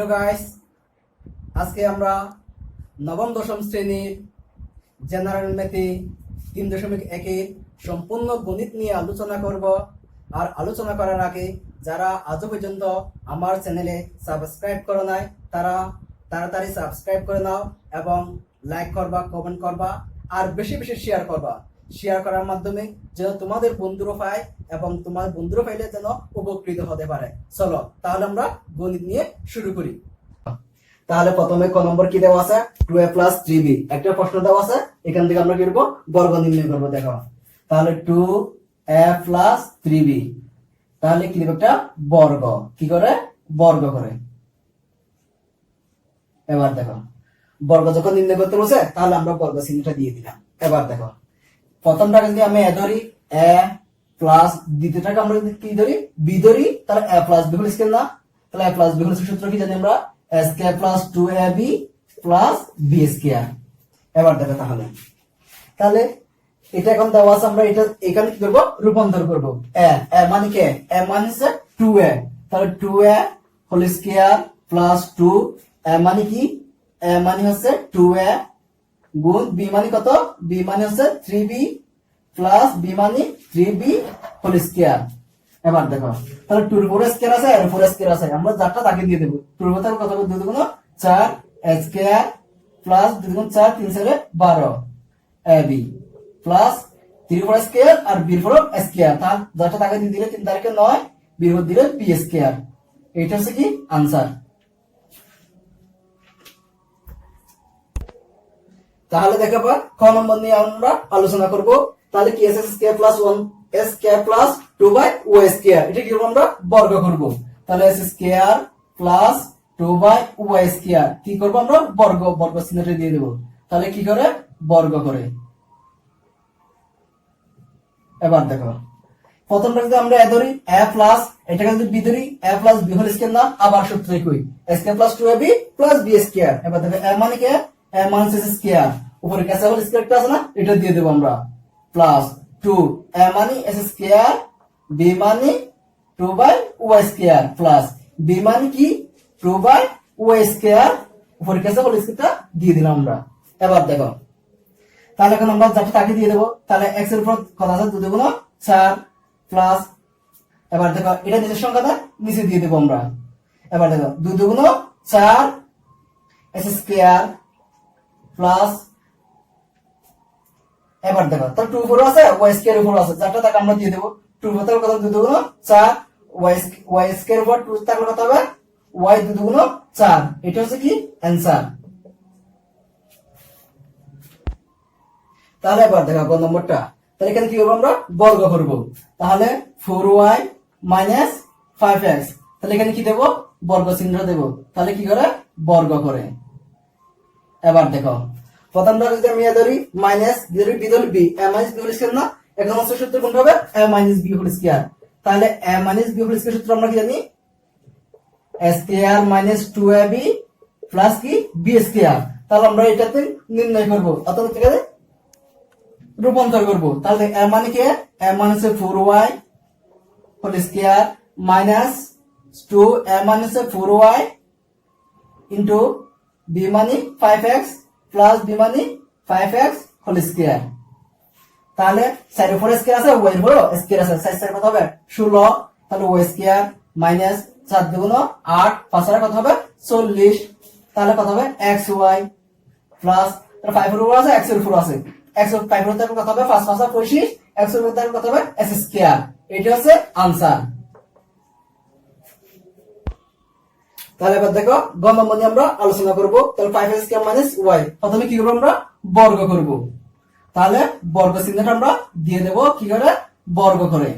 Hello guys, আজকে আমরা নবম দশম শ্রেণীর জেনারেল ম্যাথে 3.1 সম্পূর্ণ গণিত নিয়ে আলোচনা করব। আর আলোচনা করার আগে যারা আজও পর্যন্ত আমার চ্যানেলে সাবস্ক্রাইব করো নাই তারা তাড়াতাড়ি সাবস্ক্রাইব করে নাও এবং লাইক করবা, কমেন্ট করবা আর বেশি বেশি শেয়ার করবা। শেয়ার করার মাধ্যমে যেন তোমাদের বন্ধুরা পায় এবং তোমার বন্ধুরা পাইলে যেন উপকৃত হতে পারে। চলো তাহলে আমরা গণিত নিয়ে শুরু করি। তাহলে প্রথমে ক নম্বর কি দেওয়া আছে? 2a + 3b একটা প্রশ্ন দেওয়া আছে, এখান থেকে আমরা কি করব? বর্গ নির্ণয় করব। দেখো তাহলে 2a + 3b, তাহলে কি দেব? একটা বর্গ। কি করে? বর্গ করে। এবার দেখো বর্গ যখন নির্ণয় করতে বলছে তাহলে আমরা বর্গ চিহ্নটা দিয়ে দিলাম। এবার দেখো প্রথমটাকে যদি আমি a ধরি, a প্লাস দ্বিতীয়টাকে আমরা যদি কি ধরি? b ধরি, তাহলে a + b হোল স্কয়ার না? তাহলে a + b হোল স্কয়ার সূত্র কি জানি আমরা? a square + 2ab + b square. এবার দেখো তাহলে এটা এখন দেওয়া আছে, আমরা এটা এখানে কি করব? রূপান্তর করব। a মানে কি? a মানে হচ্ছে 2a, তাহলে 2a হোল স্কয়ার + 2, a মানে কি? a মানে হচ্ছে 2a গুণ b মানে কত? b মানে হচ্ছে 3b প্লাস b মানে 3b হোল স্কয়ার। এবার দেখো তাহলে 2 এর উপর স্কয়ার আছে আর উপর স্কয়ার আছে, আমরা যারটা তাকে দিয়ে দেব। 2 এর উপর কত? 2 দুগুণ 4 a স্কয়ার প্লাস 2 দুগুণ 4 3 4 12 ab প্লাস 3 এর উপর স্কয়ার আর b এর উপর স্কয়ার, তাহলে যারটা তাকে দিয়ে দিলে 3 তারিখে 9, b এর উপর দিলে b স্কয়ার। এটা হচ্ছে কি आंसर। তাহলে দেখো ক নম্বর নিয়ে আমরা আলোচনা করব। তাহলে কি আছে? Square plus 1 s square plus 2y square, এটা কি করব? আমরা বর্গ করব। তাহলে s square plus 2y square কি করব? আমরা বর্গ চিহ্নটা দিয়ে দেব। তাহলে কি করে? বর্গ করে। এবার দেখো প্রথমটা যদি আমরা a ধরি, a প্লাস এটাকে যদি b ধরি, a plus b whole square না? আবার সূত্র কই? a square plus 2ab plus b square. এবার দেখো a মানে কি? a মানে হচ্ছে স্কয়ার, উপরে কাছে হোল স্কয়ারটা আছে না? এটা দিয়ে দেব আমরা প্লাস 2, a মানে s স্কয়ার, b মানে 2y স্কয়ার প্লাস b মানে কি? 2y স্কয়ার, উপরে কাছে হোল স্কয়ারটা দিয়ে দিলাম আমরা। এবার দেখো তাহলে এখন আমরা যাকে তাকে দিয়ে দেব। তাহলে x এর উপর কত আছে? 2 দুগুণ 4 প্লাস, এবার দেখো এটা নিচের সংখ্যাটা নিচে দিয়ে দেব আমরা। এবার দেখো 2 দুগুণ 4 s স্কয়ার প্লাস, এবার দেখো তাহলে 2 উপর আছে y স্কয়ার উপর আছে, যারটা তাকে আমরা দিয়ে দেব। 2 উপর কত? 2 দুগুণ 4 y স্কয়ার উপর 2 থাকলে কত হবে? y 2 দুগুণ 4। এটা হচ্ছে কি आंसर। তাহলে এবার দেখো ক নম্বরটা, তাহলে এখানে কি করব? আমরা বর্গ করব। তাহলে 4y - 5x, তাহলে এখানে কি দেব? বর্গ চিহ্ন দেব। তাহলে কি করে? বর্গ করে। এবার দেখো প্রথমটা যদি আমি ধরি মাইনাস ধরি, b ধরি b, a - b whole square না? এখন হচ্ছে সূত্র কোনটা হবে? a - b whole square. তাহলে a - b হোল স্কয়ার সূত্র আমরা কি জানি? a স্কয়ার - 2ab প্লাস কি? b square. তাহলে আমরা এটাতে নির্ণয় করব অথবা এটাকে রূপান্তর করব। তাহলে a মানে কি? a মানে হচ্ছে 4y whole square minus 2, a মানে হচ্ছে 4y ইনটু b মানে 5x প্লাস b মানে 5x হোল স্কয়ার। তাহলে 4 এর উপর স্কয়ার আছে, y এর উপর স্কয়ার আছে, 4 4 কত হবে? 16। তাহলে y স্কয়ার মাইনাস 4 দুগুণ 8, 5 আর কত হবে? 40। তাহলে কত হবে? xy প্লাস, তাহলে 5 এর উপর আছে, x এর উপর আছে, x এর 5 এর উপর কত হবে? 5 5 25, x এর উপর কত হবে? s square. এটা হচ্ছে आंसर। তাহলে এবার দেখো গ নম্বর নিয়ে আমরা আলোচনা করব। তাহলে 5x স্কয়ার - y, প্রথমে কি করব? আমরা বর্গ করব। তাহলে বর্গ চিহ্নটা আমরা দিয়ে দেব কি করে? বর্গ করে।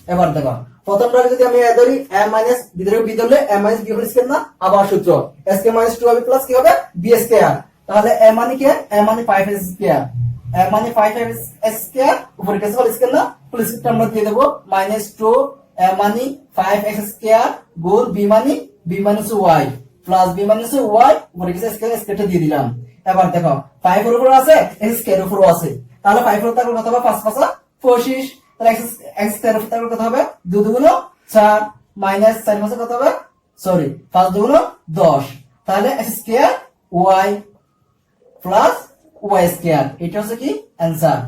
এবার দেখো প্রথমটা যদি আমি a ধরি, a মাইনাস b ধরি, b ধরলে a - b হোল স্কয়ার না? আবার সূত্র a স্কয়ার - 2ab প্লাস কি হবে? b square. তাহলে a মানে কি? a মানে 5x স্কয়ার, a মানে 5x স্কয়ার, উপরে কাছে হোল স্কয়ার না? হোল স্কয়ারটা আমরা দিয়ে দেব -2, a মানে 5x স্কয়ার গুণ b মানে y প্লাস b মানে y, উপরে কাছে স্কয়ার, স্কয়ারটা দিয়ে দিলাম। এবার দেখো 5 এর উপর আছে, x স্কয়ার উপর আছে, তাহলে 5 এর উপর কত হবে? 5 5 25। তাহলে x স্কয়ার উপর কত হবে? 2 দুগুণ 4 মাইনাস 4 পাঁচে কত হবে, সরি 5 দুগুণ 10, তাহলে x square y plus y square, এটা হচ্ছে কি অ্যান্সার।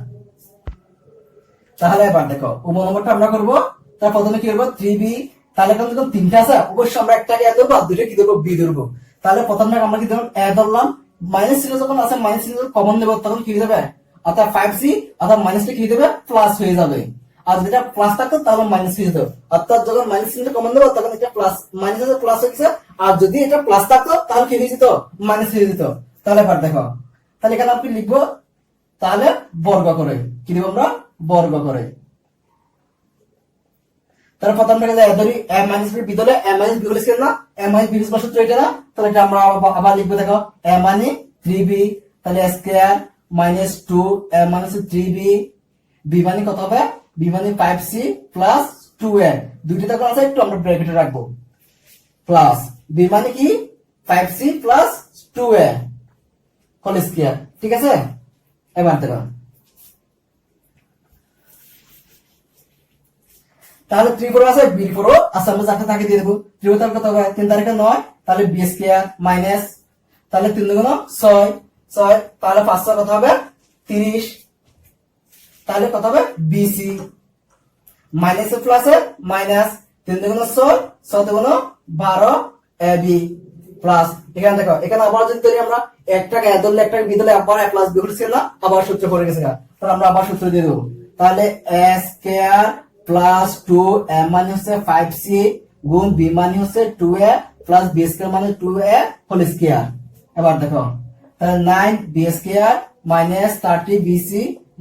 তাহলে এবার দেখো উমো নম্বরটা আমরা করব। তার প্রথমে কি করব 3b, তাহলে এখন যখন তিনটা আছে অবশ্যই আমরা একটাকে a ধরবো আর দুইটা কি ধরবো b ধরবো। তাহলে প্রথমে আমরা কি ধরলাম a ধরলাম, মাইনাস চিহ্ন যখন আছে মাইনাস চিহ্ন কমন দেব তখন কি হয়ে যাবে, অর্থাৎ 5c অর্থাৎ মাইনাসটা কি হয়ে যাবে প্লাস হয়ে যাবে, আর যেটা প্লাস থাকতো তাহলে মাইনাস হয়ে যেত, অর্থাৎ যখন মাইনাস চিহ্ন কমন দেব তখন এটা প্লাস মাইনাস এর প্লাস হয়ে গেছে, আর যদি এটা প্লাস থাকতো তাহলে কি হয়ে যেত মাইনাস হয়ে যেত। তাহলে এবার দেখো, তাহলে এখানে আপনি লিখবো তাহলে বর্গ করে কি দেব আমরা, বর্গ করে। তাহলে প্রথম থেকে যায় ধরি a মাইনাস b বিদলে a minus b whole square না, a মাইনাস b এর সূত্র এটা না, তাহলে এটা আমরা আবার লিখবো দেখো a মানে 3b, তাহলে a square minus 2 a minus 3b, b মানে কত হবে, b মানে 5c প্লাস 2a, দুইটা তখন আছে একটু আমরা ব্র্যাকেটে রাখবো, প্লাস b মানে কি 5c plus 2a whole square, ঠিক আছে। এবার দেখো তাহলে 3 আছে b 4 আছে, আমরা যাকে তাকে দিয়ে দেবো, 3 তার কত হবে 3 তারিখে 9, তাহলে b স্কয়ার মাইনাস, তাহলে 3 দুগুণ 6 6, তাহলে 5 কত হবে 30, তাহলে কত হবে bc মাইনাস প্লাস মাইনাস 3 দুগুণ 6 6 দুগুণ 12 ab প্লাস, এখানে দেখো এখানে আবার যদি ধরি আমরা একটাকে a ধরলে একটাকে b ধরলে আবার a plus b whole square না, আবার সূত্র পড়ে গেছে, তাহলে আমরা আবার সূত্র দিয়ে দেবো, তাহলে a স্কয়ার প্লাস 2 a মানে হচ্ছে 5c গুণ b মানে হচ্ছে 2a প্লাস b স্কয়ার মানে 2a হোল স্কয়ার। এবার দেখো তাহলে 9 b square minus 30 bc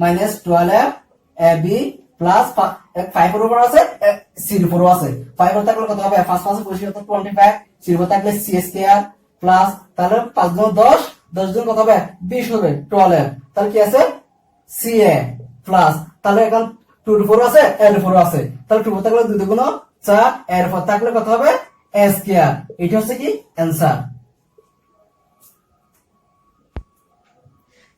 minus 12 ab plus 5 এর উপর আছে c এর উপর আছে, 5 এর থাকলে কত হবে 5 5 25 25, c এর উপর থাকলে c স্কয়ার প্লাস, তাহলে 5 গুণ 10 10 গুণ কত হবে 20 হবে 12, তাহলে কি আছে ca প্লাস, তাহলে এখন 2 এর উপর আছে a এর উপর আছে, তাহলে 2 থাকলে 2 দুগুণ 4 a এর উপর থাকলে কত হবে a স্কয়ার, এটা হচ্ছে কি অ্যানসার।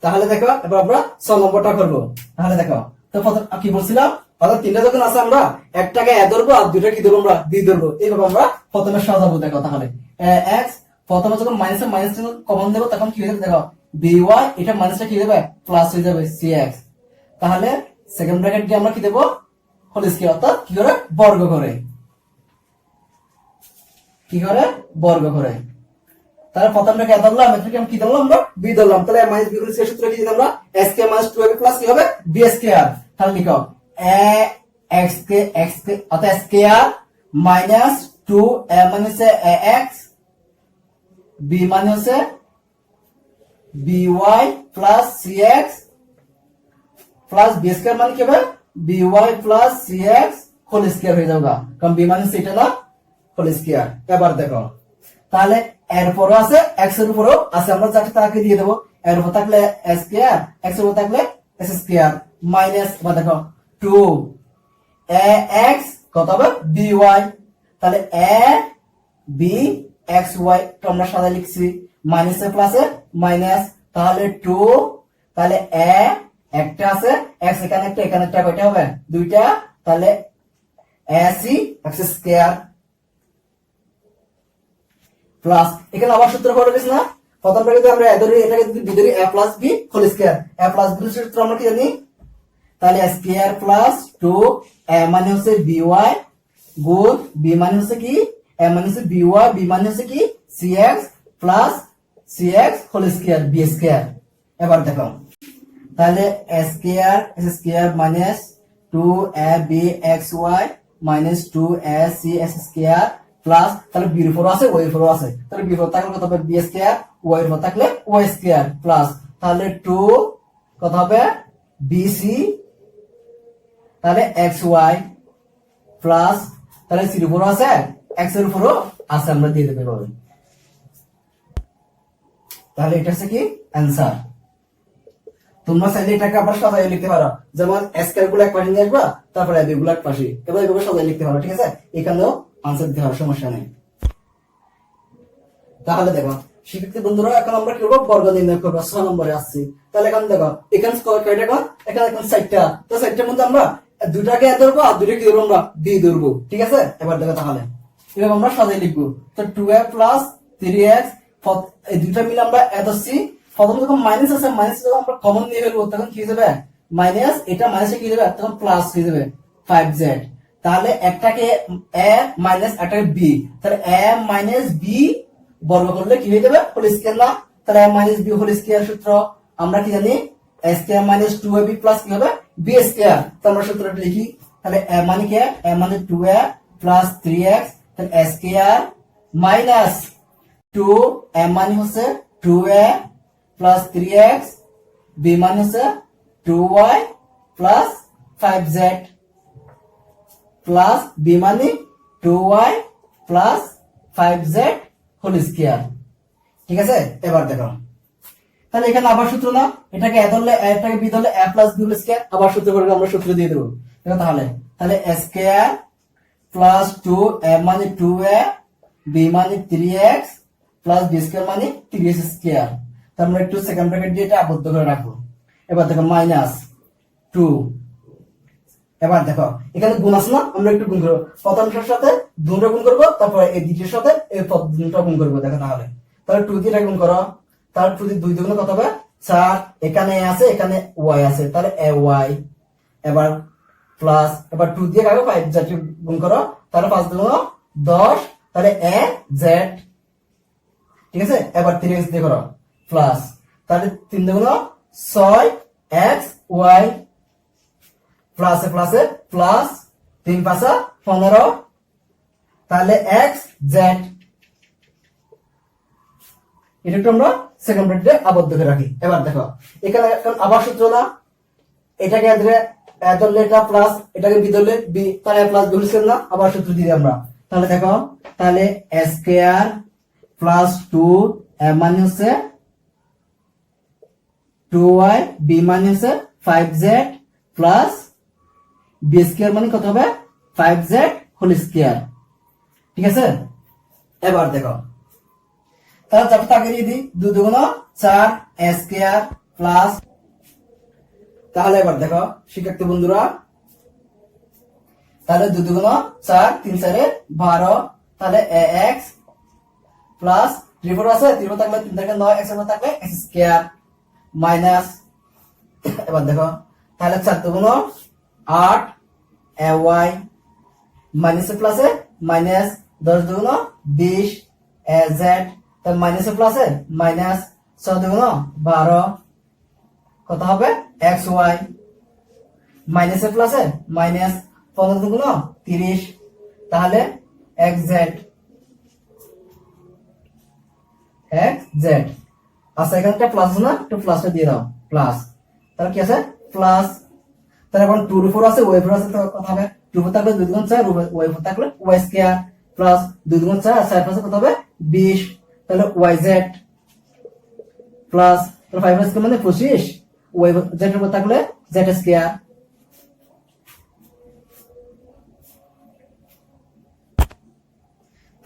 তাহলে দেখো এবার আমরা 6 নম্বরটা করব। তাহলে দেখো তো প্রথম কি বলছিলাম, অর্থাৎ তিনটা যখন আছে আমরা একটাকে a ধরবো আর দুইটা কি ধরবো আমরা b ধরবো, এইভাবে আমরা প্রথমে সাজাবো। দেখো তাহলে x প্রথমে যখন মাইনাসে মাইনাস চিহ্ন কমন দেব তখন কি হয়ে যাবে, দেখো by এটা মাইনাসটা কি হয়ে যাবে প্লাস হয়ে যাবে cx, তাহলে সেকেন্ড ব্র্যাকেট দিয়ে আমরা কি দেব হোল স্কয়ার, অর্থাৎ কি করে বর্গ করে, কি করে বর্গ করে। তাহলে প্রথমটাকে a ধরলাম, এটাকে আমি কি ধরলাম আমরা b ধরলাম, তাহলে মাইনাস b হোল স্কয়ার সূত্র কি দিলাম আমরা a square minus 2ab plus কি হবে b স্কয়ার, তাহলে লিখো a x অর্থাৎ স্কয়ার মাইনাস 2 a মানে হচ্ছে ax, b মানে হচ্ছে by plus cx plus b square মানে কি হবে by plus cx whole square হয়ে যাবে, কারণ b মানে এটা না হোল স্কয়ার। এবার দেখো তাহলে এর উপরও আছে x এর উপরও আছে, আমরা যাকে তাকে দিয়ে দেবো, এর উপর থাকলে a স্কয়ার x এর উপর থাকলে s স্কয়ার মাইনাস, এবার দেখো 2 ax কত হবে by, তাহলে a b x y তো আমরা সাদা লিখছি, মাইনাস এ প্লাস এ মাইনাস, তাহলে 2, তাহলে a একটা আছে x এখানে একটা এখানে একটা, কয়টা হবে দুইটা, তাহলে ac x স্কয়ার প্লাস, এখানে আবার সূত্র পড়ে গেছে না, প্রথমটা যদি আমরা ধরি এটাকে যদি b ধরি a plus b whole square, a plus b সূত্র আমরা কি জানি, তাহলে a স্কয়ার প্লাস 2 a মানে হচ্ছে by গুণ b মানে হচ্ছে কি a মানে হচ্ছে by, b মানে হচ্ছে কি cx plus cx whole square b square. এবার দেখো তাহলে a square s square minus 2ab xy minus 2ac s square plus, তাহলে b এর উপর আছে y এর উপর আছে, তাহলে b এর উপর থাকলে কত হবে b স্কয়ার, y এর উপর থাকলে y স্কয়ার প্লাস, তাহলে 2 কত হবে bc, তাহলে xy প্লাস, তাহলে c এর উপর আছে x এর উপরও আছে, আমরা দিয়ে দেব এভাবে, তাহলে এটা হচ্ছে কি অ্যানসার। তোমরা চাইলে এটাকে আবার সাজাই লিখতে পারো, যেমন স্কয়ার গুলো এক পাশে নিয়ে আসবা, তারপরে b গুলো এক পাশে, এবার এইভাবে সাজাই লিখতে পারো, ঠিক আছে, এখানেও আনসার দিতে হবে, সমস্যা নেই। তাহলে দেখো শিক্ষার্থী বন্ধুরা এখন আমরা কি করবো বর্গ নির্ণয় করবো, 6 নম্বরে আসছি। তাহলে এখন দেখো এখানে কয়টা কোণ, এখানে এখন 4টা, তো 4টার মধ্যে আমরা দুটাকে a ধরবো আর দুটো কি ধরবো আমরা b ধরবো, ঠিক আছে। এবার দেখো তাহলে এভাবে আমরা সাজিয়ে লিখবো। তো 2a প্লাস 3x, এই দুইটা মিলে আমরা এত সি, প্রথমে যখন মাইনাস আছে মাইনাস যখন আমরা কমন নিয়ে ফেলবো তখন কি হয়ে যাবে মাইনাস, এটা মাইনাসে কি হয়ে যাবে তখন প্লাস হয়ে যাবে 5z। তাহলে একটাকে a মাইনাস একটাকে b, তাহলে a মাইনাস b বর্গ করলে কি হয়ে যাবে হোল স্কয়ার না। তাহলে a minus b whole square সূত্র আমরা কি জানি a square minus 2ab plus কি হবে b স্কয়ার। তো আমরা সূত্রটা লিখি। তাহলে a মানে কি, a মানে 2a প্লাস 3x, তাহলে a স্কয়ার মাইনাস 2, a মানে হচ্ছে 2a প্লাস 3x, b মানে হচ্ছে 2y plus 5z plus b মানে 2y plus 5z whole square. ঠিক আছে, এবার দেখো তাহলে এখানে আবার সূত্র না, এটাকে a ধরলে a, এটাকে b ধরলে a plus b whole square, আবার সূত্র করে আমরা সূত্র দিয়ে দেবো। দেখো তাহলে a স্কয়ার প্লাস 2, a মানে 2a, b মানে 3x প্লাস b স্কয়ার মানে 3x স্কয়ার। তার আমরা একটু সেকেন্ড ব্র্যাকেট দিয়ে এটা আবদ্ধ করে রাখবো। এবার দেখো মাইনাস 2, এবার দেখো এখানে গুণ আছে না, আমরা একটু গুণ করবো, প্রথমটার সাথে দুটো গুণ করবো, তারপরে এই দ্বিতীয় সাথে এই দুটো গুণ করবো। দেখো তাহলে 2 দিয়ে গুণ করো, তাহলে 2 দিয়ে 2 দুগুণ কত হবে 4, এখানে a আছে এখানে y আছে, তাহলে ay, এবার প্লাস, এবার 2 দিয়ে কাকে 5 z গুণ করো, তাহলে 5 দুগুণ 10, তাহলে a z। ঠিক আছে, এবার 3x দিয়ে করো প্লাস, তাহলে 3 দুগুণ 6 x y প্লাসে প্লাসে প্লাস 3 5 15, তাহলে x z। এটা একটু আমরা সেকেন্ড ব্র্যাকেটে আবদ্ধ করে রাখি। এবার দেখো এখানে এখন আবার সূত্র না, এটাকে a ধরলে এটা প্লাস, এটাকে b ধরলে b, তাহলে a plus b whole square না, আবার সূত্র দিয়ে আমরা। তাহলে দেখো তাহলে a স্কয়ার প্লাস 2, a মানে হচ্ছে 2y, b মানে হচ্ছে 5z প্লাস b স্কয়ার মানে কত হবে 5z হোল স্কয়ার। ঠিক আছে, এবার দেখো তাহলে চারটা আগে দিয়ে দিই, 2 দুগুণ 4 a স্কয়ার প্লাস, তাহলে এবার দেখো শিক্ষার্থী বন্ধুরা, তাহলে 2 দুগুণ 4, 3 4 12, তাহলে ax প্লাস 3 4 আছে, 3 থাকলে 3 থাকে 9, x এর থাকলে x স্কয়ার মাইনাস, এবার দেখো তাহলে 4 দুগুণ 8 ay মাইনাসে প্লাসে মাইনাস, 10 দুগুণ 20 az, তাহলে মাইনাসে প্লাসে মাইনাস, 6 দুগুণ 12 কত হবে xy, মাইনাসে প্লাসে মাইনাস, 15 দুগুণ 30, তাহলে xz। আচ্ছা এখানে একটা প্লাস আছে না, একটু প্লাসটা দিয়ে দাও প্লাস, তাহলে কি আছে প্লাস, তাহলে এখন 2 4 আছে y 4 আছে, তো কত হবে 2 4 থাকলে 2 দুগুণ 4, y 4 থাকলে y স্কয়ার প্লাস 2 দুগুণ 4, 4 প্লাস কত হবে 20, তাহলে yz প্লাস, তাহলে 5 স্কয়ার মানে 25, y z এর উপর থাকলে z স্কয়ার।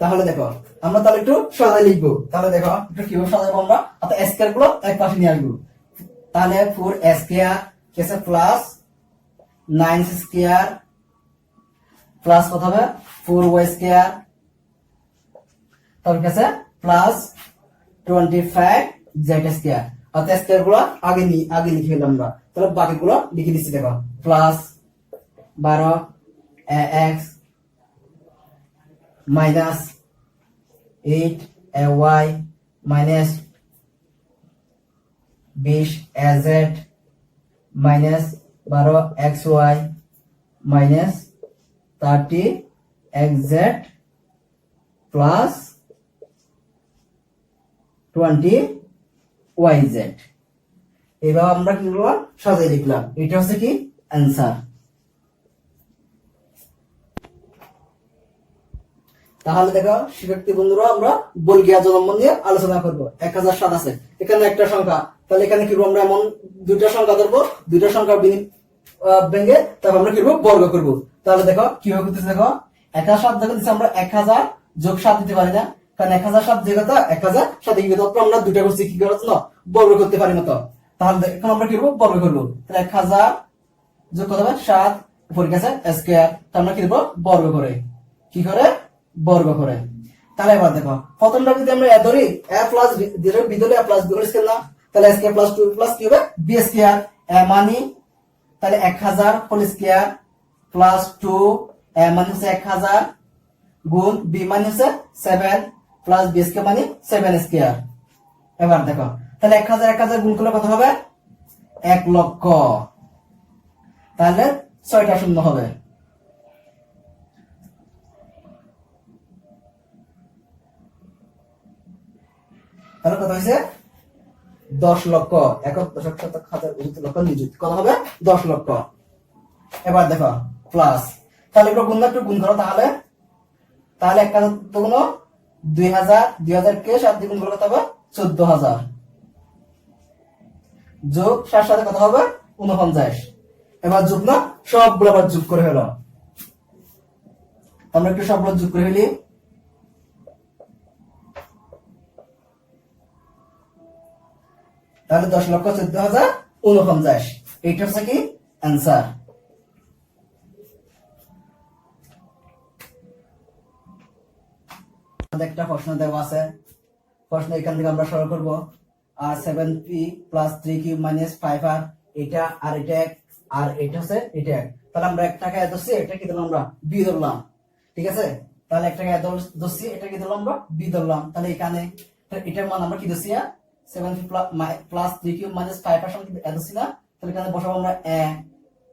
তাহলে দেখো আমরা তাহলে একটু সাজাই লিখবো। তাহলে দেখো একটু কিভাবে সাজাবো আমরা, অর্থাৎ স্কয়ার গুলো এক পাশে নিয়ে আসবো। তাহলে 4 স্কয়ার কেসে প্লাস 9 স্কয়ার প্লাস কত হবে 4y স্কয়ার, তারপর কাছে প্লাস 25 z স্কয়ার। অর্থাৎ স্কয়ার গুলো আগে লিখে ফেললাম আমরা, তাহলে বাকিগুলো লিখে দিচ্ছি। দেখো plus 12 ax minus 8 ay minus 20 az minus 12 xy minus 30 xz plus 20 yz। এবার আমরা কি করলাম সাজিয়ে লিখলাম, এটা হচ্ছে কি অ্যান্সার। তাহলে দেখো শিক্ষার্থী বন্ধুরা, আমরা বর্গীয় জনম নিয়ে আলোচনা করব। 1007 আছে, এখানে একটা সংখ্যা, তাহলে এখানে কি আমরা এমন দুইটা সংখ্যা ধরবো, দুইটা সংখ্যা ভেঙে তারপর আমরা কি করবো বর্গ করব। তাহলে দেখো কিভাবে করতেছে, দেখো 1007 যখন দিচ্ছে আমরা 1000 যোগ 7 দিতে পারি না, কারণ 1007 যে কথা 1000 সাথে কি করতে আমরা দুইটা করছি কি করার জন্য বর্গ করতে পারি না। তো তাহলে এখন আমরা কি করবো বর্গ করবো, তাহলে 1000 যোগ কত হবে 7 উপর গেছে স্কয়ার, তাহলে আমরা কি করবো বর্গ করে কি করে বর্গ করে। তাহলে এবার দেখো প্রথমটা যদি আমরা এ ধরি a প্লাস বি ধরলে a plus b whole square না, তাহলে a স্কয়ার প্লাস 2 প্লাস কি হবে b স্কয়ার। a মানে তাহলে 1000 হোল স্কয়ার প্লাস 2 a মানে হচ্ছে 1000 গুণ b মানে হচ্ছে 7 প্লাস b স্কয়ার মানে 7 স্কয়ার। এবার দেখো তাহলে 1000 গুণ করলে কত হবে 1 লক্ষ, তাহলে 6টা শূন্য হবে। তাহলে কত হয়েছে 10 লক্ষ, একক দশক শতক হাজার অযুত লক্ষ নিযুত, কত হবে 10 লক্ষ। এবার দেখো প্লাস, তাহলে এগুলো গুণ একটু গুণ করো, তাহলে তাহলে 1000 গুণ 2000, 2000 কে 7 দিয়ে গুণ করলে কত হবে 14000 যোগ 7 সাথে কত হবে 49। এবার যোগ না সবগুলো আবার যোগ করে ফেলো, আমরা একটু সবগুলো যোগ করে ফেলি। তাহলে 10,14,049, এইটা হচ্ছে কি অ্যান্সার। একটা প্রশ্ন দেওয়া আছে, প্রশ্ন এখান থেকে আমরা সরল করব। আর 7p plus 3q minus 5r, এটা আর এটা এক, আর এটা হচ্ছে এটা এক। তাহলে আমরা একটাকে এ ধরছি, এটা কি ধরলাম আমরা b ধরলাম, ঠিক আছে। তাহলে একটাকে এ ধরছি, এটা কি ধরলাম আমরা b ধরলাম। তাহলে এখানে এটার মান আমরা কি ধরছি 7p plus 3q minus 5r সমান এ ধরছি না। তাহলে এখানে বসাবো আমরা a,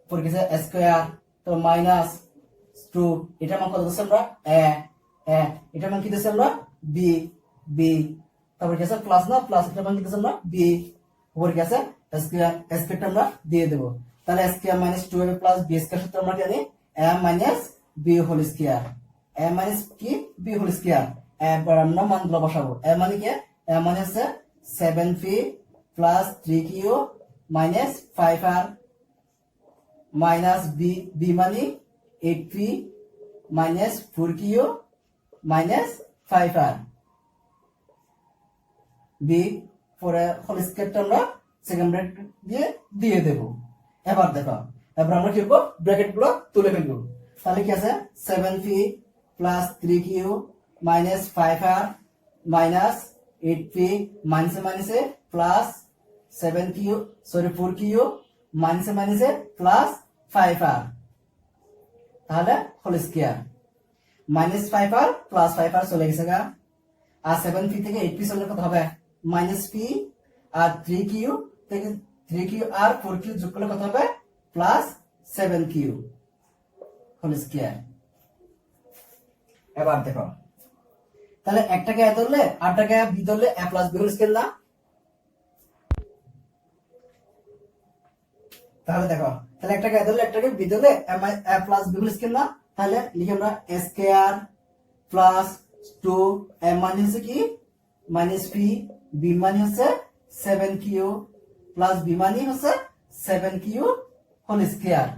পরে গেছে স্কয়ার, তো মাইনাস 2, এটার মান কত ধরছি আমরা a, এটার মান কি ধরছি আমরা b, তারপর গেছে প্লাস না প্লাস, এটার মান কি ধরছি আমরা b, উপরে গেছে স্কয়ার, স্কয়ারটা আমরা দিয়ে দেব। তাহলে square minus 2ab plus b square সূত্র আমরা জানি a minus b whole square, a minus কি b হোল স্কয়ার। এবার আমরা মানগুলো বসাবো। a মানে কি, a মানে হচ্ছে 7p plus 3q minus 5r minus b মানে 8p minus 4q minus 5r, b পরে হোল স্কয়ারটা আমরা সেকেন্ড ব্র্যাকেট দিয়ে দেব। এবার দেখো, এবার আমরা কি করব ব্র্যাকেট গুলো তুলে ফেলবো। তাহলে কি আছে 7p plus 3q minus 5r minus 8p মাইনাসে মাইনাসে প্লাস 7q, সরি 4q মাইনাসে মাইনাসে প্লাস 5r, তাহলে whole square minus 5r plus 5r চলে গেছে গা। আর 7p থেকে 8p চলে কত হবে মাইনাস p, আর 3q থেকে 3q আর 4q যোগ করলে কত হবে প্লাস 7q হোল স্কয়ার। এবার দেখো তাহলে একটাকে এ ধরলে আটটাকে বি ধরলে a plus b whole square না। তাহলে দেখো তাহলে একটাকে এ ধরলে একটাকে বি ধরলে a plus b whole square না। তাহলে লিখি আমরা a স্কয়ার প্লাস 2 a মানে হচ্ছে কি মাইনাস p, b মানে হচ্ছে 7q প্লাস b মানে হচ্ছে 7q হোল স্কয়ার।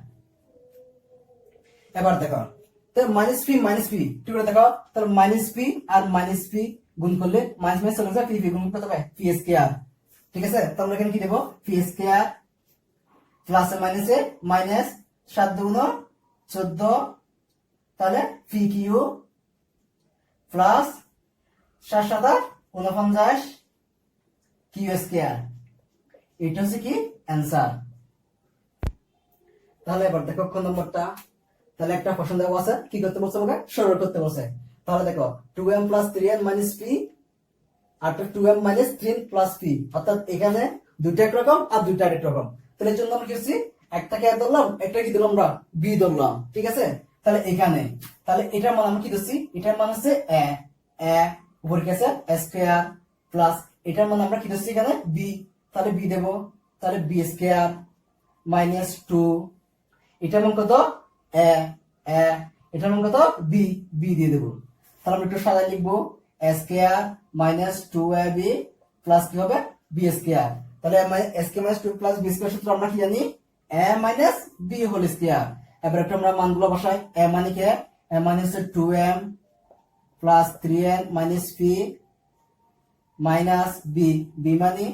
এবার দেখো তাহলে মাইনাস p ঠিক করে দেখো, তাহলে মাইনাস p আর মাইনাস p গুণ করলে মাইনাস মাইনাস চলে যায়, p গুণ করতে হবে p স্কয়ার, ঠিক আছে। তো আমরা এখানে কি দেব p স্কয়ার প্লাস মাইনাসে মাইনাস 7 দুগুণ 14, তাহলে pq প্লাস 7 7 49 q স্কয়ার, এটা হচ্ছে কি অ্যান্সার। তাহলে এবার দেখো কোন নম্বরটা, তাহলে একটা প্রশ্ন দেওয়া আছে, কি করতে বলছে আমাকে সরল করতে বলছে। তাহলে দেখো 2m plus 3n minus p আর 2m minus 3n plus p, অর্থাৎ এখানে দুইটা একরকম আর দুইটা আরেক রকম। তাহলে এর জন্য আমরা কি করছি একটাকে এ ধরলাম, একটা কি দিলাম আমরা b ধরলাম, ঠিক আছে। তাহলে এখানে তাহলে এটার মান আমরা কি দিচ্ছি, এটার মান হচ্ছে a উপরে কি আছে স্কয়ার প্লাস এটার মান আমরা কি দিচ্ছি এখানে b, তাহলে b দেব। তাহলে b স্কয়ার মাইনাস 2, এটার মান কত a, এটার মান কত b দিয়ে দেব। তাহলে আমরা একটু সাজায় লিখবো a square minus 2ab plus কি হবে b স্কয়ার। তাহলে a square minus 2 plus b square সূত্র আমরা কি জানি a minus b whole square. এবার একটু আমরা মানগুলো বসাই। a মানে কি, a মানে হচ্ছে 2m plus 3n minus p minus b মানে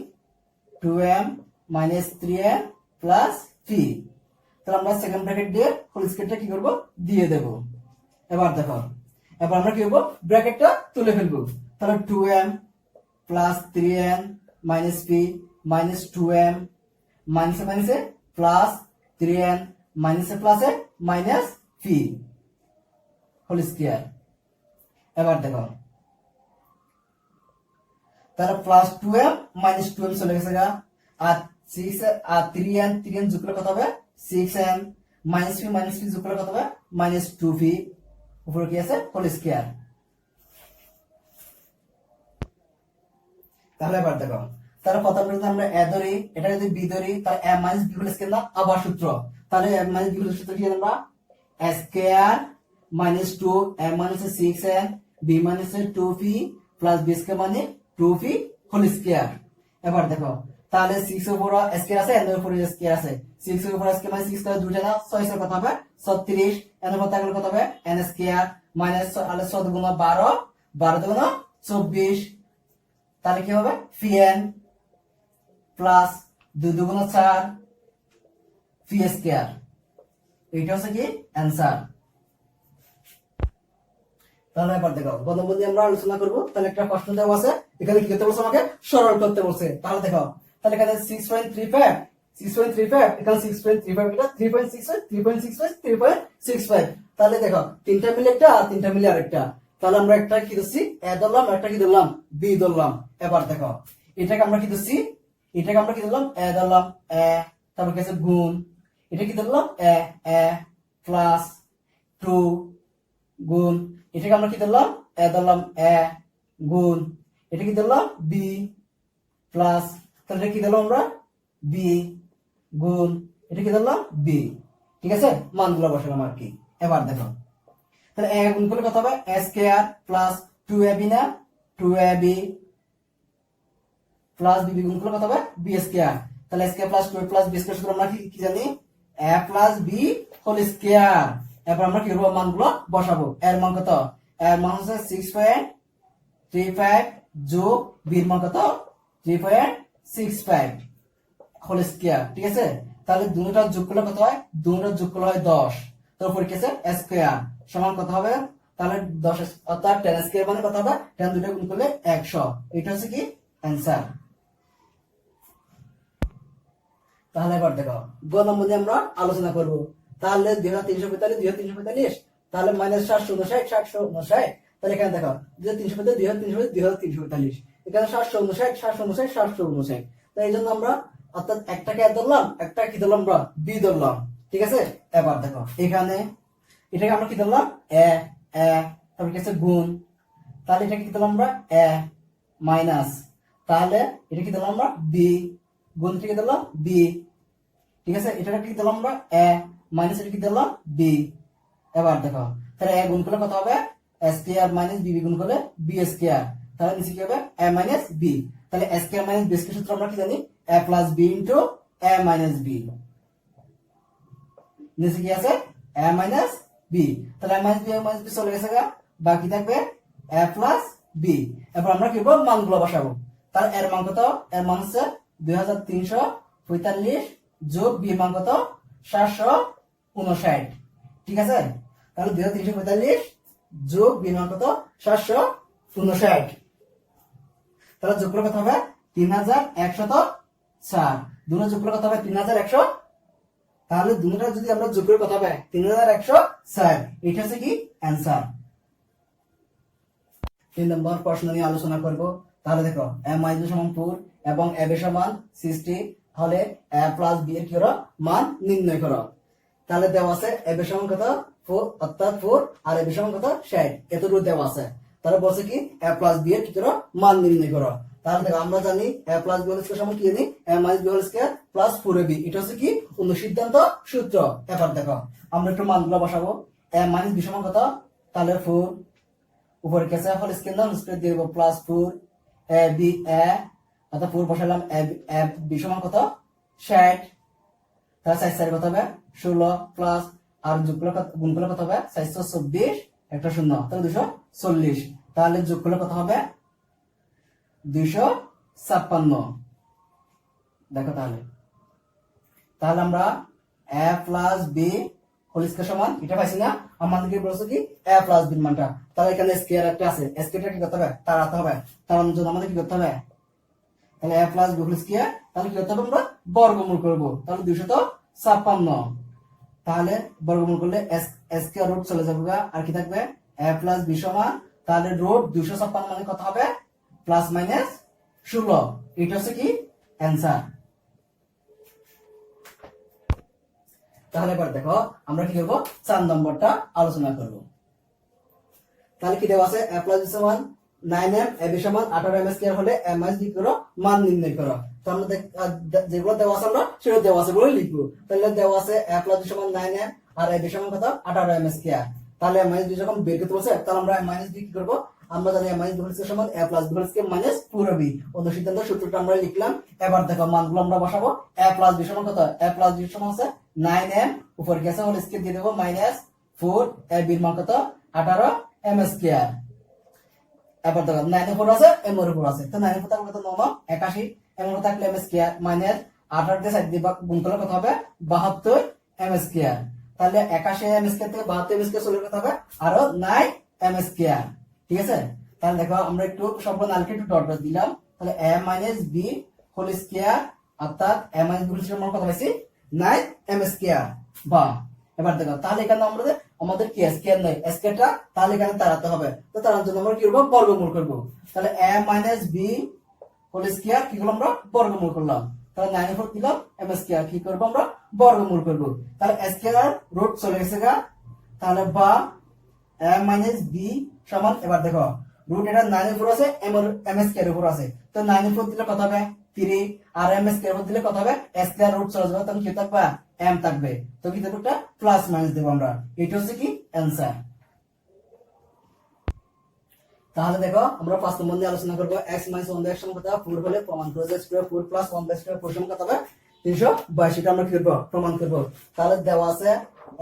2m minus 3n plus p। তাহলে আমরা সেকেন্ড ব্র্যাকেট দিয়ে হোল স্কয়ারটা কি করব দিয়ে দেব। এবার দেখো এবার আমরা কি করবো ব্র্যাকেটটা তুলে ফেলবো তাহলে 2m plus 3n minus P minus 2m মাইনাসে মাইনাসে প্লাস 3n মাইনাসে প্লাসে মাইনাস পি হোল স্কয়ার এবার দেখো তাহলে প্লাস 2m মাইনাস 2m চলে গেছে গা আর 6 আর 3n যোগ করলে কত হবে 6n মাইনাস পি যোগ করলে কত হবে মাইনাস 2p উপরে কি আছে হোল স্কয়ার তাহলে এবার দেখো তাহলে প্রথম যদি আমরা a ধরি এটা যদি b ধরি তাহলে a minus b whole square না আবার সূত্র তাহলে a মাইনাস b হোল সূত্র কি আমরা a square minus 2 a minus 6n b minus 2p plus b square মানে 2p হোল স্কয়ার এবার দেখো তাহলে 6 এর উপর স্কয়ার আছে n এর উপর স্কয়ার আছে 6 এর উপর স্কয়ার মানে 6 করে দুইটা না 6 এর কত হবে 36 n এর উপর থাকলে কত হবে n স্কয়ার মাইনাস 6 গুণ 12 12 গুণ 24 তাহলে কি হবে pn প্লাস 2 গুণ 4 p স্কয়ার এইটা হচ্ছে কি অ্যানসার তাহলে এবার দেখো বন্ধু আমরা আলোচনা করব তাহলে একটা প্রশ্ন দেওয়া আছে এখানে কি করতে বলছে আমাকে সরল করতে বলছে তাহলে দেখো তাহলে এখানে 6.35 এখানে 6.35 এটা 3.65 তাহলে দেখো তিনটা মিলে একটা আর তিনটা মিলে আরেকটা তাহলে আমরা একটা কি ধরছি a ধরলাম একটা কি ধরলাম b ধরলাম এবার দেখো এটাকে আমরা কি ধরছি এটাকে আমরা কি ধরলাম a ধরলাম a তারপর কি আছে গুণ এটা কি ধরলাম a প্লাস 2 গুণ এটাকে আমরা কি ধরলাম a ধরলাম a গুণ এটা কি ধরলাম b প্লাস তাহলে কি ধরলাম আমরা b গুণ এটা কি ধরলাম b ঠিক আছে মানগুলো বসালাম আর কি এবার দেখো তাহলে a গুণ করলে কত হবে a স্কয়ার প্লাস 2ab না 2ab প্লাস b গুণ করলে কত হবে b স্কয়ার তাহলে a square plus 2 plus b square সূত্র আমরা কি জানি a plus b whole square এবার আমরা কি করব মানগুলো বসাবো এর মান কত এর মান হচ্ছে 6.35 যোগ b এর মান কত 3.65 হোল স্কয়ার ঠিক আছে তাহলে দুটোটা যোগ করলে কত হয় দুটোটা যোগ করলে হয় 10 তারপর কি আছে স্কয়ার সমান কত হবে তাহলে 10 অর্থাৎ 10 স্কয়ার মানে কত হবে 10 দুটো গুণ করলে 100 এটা হচ্ছে কি অ্যানসার তাহলে এবার দেখো গ নম্বরে আমরা আলোচনা করব তাহলে 2345 তাহলে মাইনাস 759 তাহলে এখানে দেখো 2345 এখানে 759 তাই এই জন্য আমরা অর্থাৎ একটাকে ধরলাম একটা কি ধরলাম আমরা বি ধরলাম ঠিক আছে এবার দেখো এখানে এটাকে আমরা কি ধরলাম এ তারপর কি আছে গুণ তাহলে এটাকে কি ধরলাম আমরা এ মাইনাস তাহলে এটা কি ধরলাম আমরা বি গুণ থেকে ধরলাম বি ঠিক আছে এটা কি ধরলাম আমরা এ মাইনাস এটা কি ধরলাম বি এবার দেখো তাহলে এ গুণ করলে কত হবে এ স্কয়ার মাইনাস বি গুণ করলে বি স্কয়ার তাহলে নিচে কি হবে এ মাইনাস বি তাহলে a square minus B square সূত্র আমরা কি জানি এ plus B into a minus B নিচে কি আছে এ মাইনাস বি তাহলে এ মাইনাস বি চলে গেছে গা বাকি থাকবে এ প্লাস বি এবার আমরা কি করব মানগুলো বসাবো তার এর মান কত এর মান হচ্ছে 2345 যোগ বি এর মান কত 759 ঠিক আছে তাহলে 2345 যোগ বি এর মান কত 759 তাহলে যোগ করলে কত হবে 3104 দুটো যোগ করলে কত হবে 3100 তাহলে দুটোটা যদি আমরা যোগ করে কত হবে 3104 এটা হচ্ছে কি অ্যানসার 3 নম্বর প্রশ্ন নিয়ে আলোচনা করব তাহলে দেখো a মাইনাস সমান 4 এবং a এর সমান 60 তাহলে a প্লাস b এর কি করো মান নির্ণয় করো তাহলে দেওয়া আছে a এর সমান কত 4 অর্থাৎ 4 আর a এর সমান কত 60 এতটুকু দেওয়া আছে তাহলে বলছে কি a প্লাস b এর কি করো মান নির্ণয় করো তাহলে দেখো আমরা জানি a plus b whole square সমান কি জানি a minus b whole square plus 4ab এটা হচ্ছে কি অনুসিদ্ধান্ত সূত্র এবার দেখো আমরা একটু মানগুলো বসাবো a মাইনাস b সমান কত তাহলে 4 উপরে কি আছে হোল স্কয়ার না হোল স্কয়ার দিয়ে দেব প্লাস 4 a b a অর্থাৎ 4 বসালাম a b সমান কত 60 তাহলে 4 কত হবে 16 প্লাস আর যোগ করলে গুণ করলে কত হবে 424 একটা শূন্য তাহলে 240 তাহলে যোগ করলে কত হবে 256 দেখো তাহলে আমরা a plus b whole square সমান এটা পাইছি না, আমাদেরকে বলছে কি a প্লাস b মানটা, তাহলে এখানে স্কয়ার একটা আছে, স্কয়ারটা কি করতে হবে, তাড়াতে হবে, তার জন্য আমাদের কি করতে হবে, তাহলে a plus b whole square, তাহলে কি করতে হবে, আমরা বর্গমূল করব, তাহলে 256, তাহলে বর্গমূল করলে স্কয়ার রুট চলে যাবে আর কি থাকবে a প্লাস b সমান, তাহলে রুট 256 মানে কত হবে, প্লাস মাইনাস 16, এটা হচ্ছে কি অ্যানসার। তাহলে এবার দেখো আমরা কি করব, 4 নম্বরটা আলোচনা করব। তাহলে কি দেওয়া আছে, a প্লাস b সমান 9m, ab সমান 18m স্কয়ার হলে a মাইনাস b করো, মান নির্ণয় করো। তো আমরা যেগুলো দেওয়া আছে আমরা সেটা দেওয়া আছে বলে লিখবো। তাহলে দেওয়া আছে a প্লাস b সমান 9m আর ab সমান কত 18m স্কয়ার, তাহলে a মাইনাস b যখন বের করতে বলছে তাহলে আমরা a মাইনাস b কি করব, আমরা জানি a মাইনাস b সমান a plus b square minus পুরো b, অনুসিদ্ধান্ত সূত্রটা আমরা লিখলাম। এবার দেখো মানগুলো আমরা বসাবো, a প্লাস b সমান কত, a প্লাস b সমান আছে 9m, উপর গেছে হোল স্কয়ার দিয়ে দেব মাইনাস 4, ab এর মান কত 18m স্কয়ার। এবার দেখো 9 এর উপর আছে m এর উপর আছে, তো 9 এর উপর থাকলে কত 9 81, m এর উপর থাকলে m স্কয়ার মাইনাস 18 দিয়ে সাইড দিয়ে গুণ করলে কত হবে 72m স্কয়ার, তাহলে 81m স্কয়ার থেকে 72m স্কয়ার চলে কত হবে আরো 9m স্কয়ার, ঠিক আছে। তাহলে দেখো আমরা একটু সবগুলো নালকে একটু ডট ডট দিলাম, তাহলে a minus b whole square অর্থাৎ a minus b whole square মান কত পাইছি 9m স্কয়ার, বা এবার দেখো তাহলে এখানে আমাদের কি স্কয়ার নাই, স্কয়ারটা তাহলে এখানে তাড়াতে হবে, তো তার জন্য আমরা কি করব, বর্গমূল করব। তাহলে a minus b whole square কি করলাম, আমরা বর্গমূল করলাম, তাহলে 9 এর উপর দিলাম m স্কয়ার কি করব, আমরা বর্গমূল করব। তাহলে স্কয়ার রুট চলে গেছে গা, তাহলে বা a মাইনাস b সমান, এবার দেখো রুট এটা 9 এর উপর আছে, m স্কয়ার এর উপর আছে, তো 9 এর উপর দিলে কত হবে 3, আর m স্কয়ার এর উপর দিলে কত হবে, স্কয়ার রুট চলে যাবে, তখন কি থাকবে m থাকবে, তো কি দেবো একটা প্লাস মাইনাস দেব আমরা, এটা হচ্ছে কি অ্যানসার। তাহলে দেখো আমরা 5 নম্বর নিয়ে আলোচনা করব, x - 1 এর সমান কত 4 হলে প্রমাণ করব, x square 4 plus 1 by square 4 সমান কত হবে 322, এটা আমরা কি করব, প্রমাণ করব। তাহলে দেওয়া আছে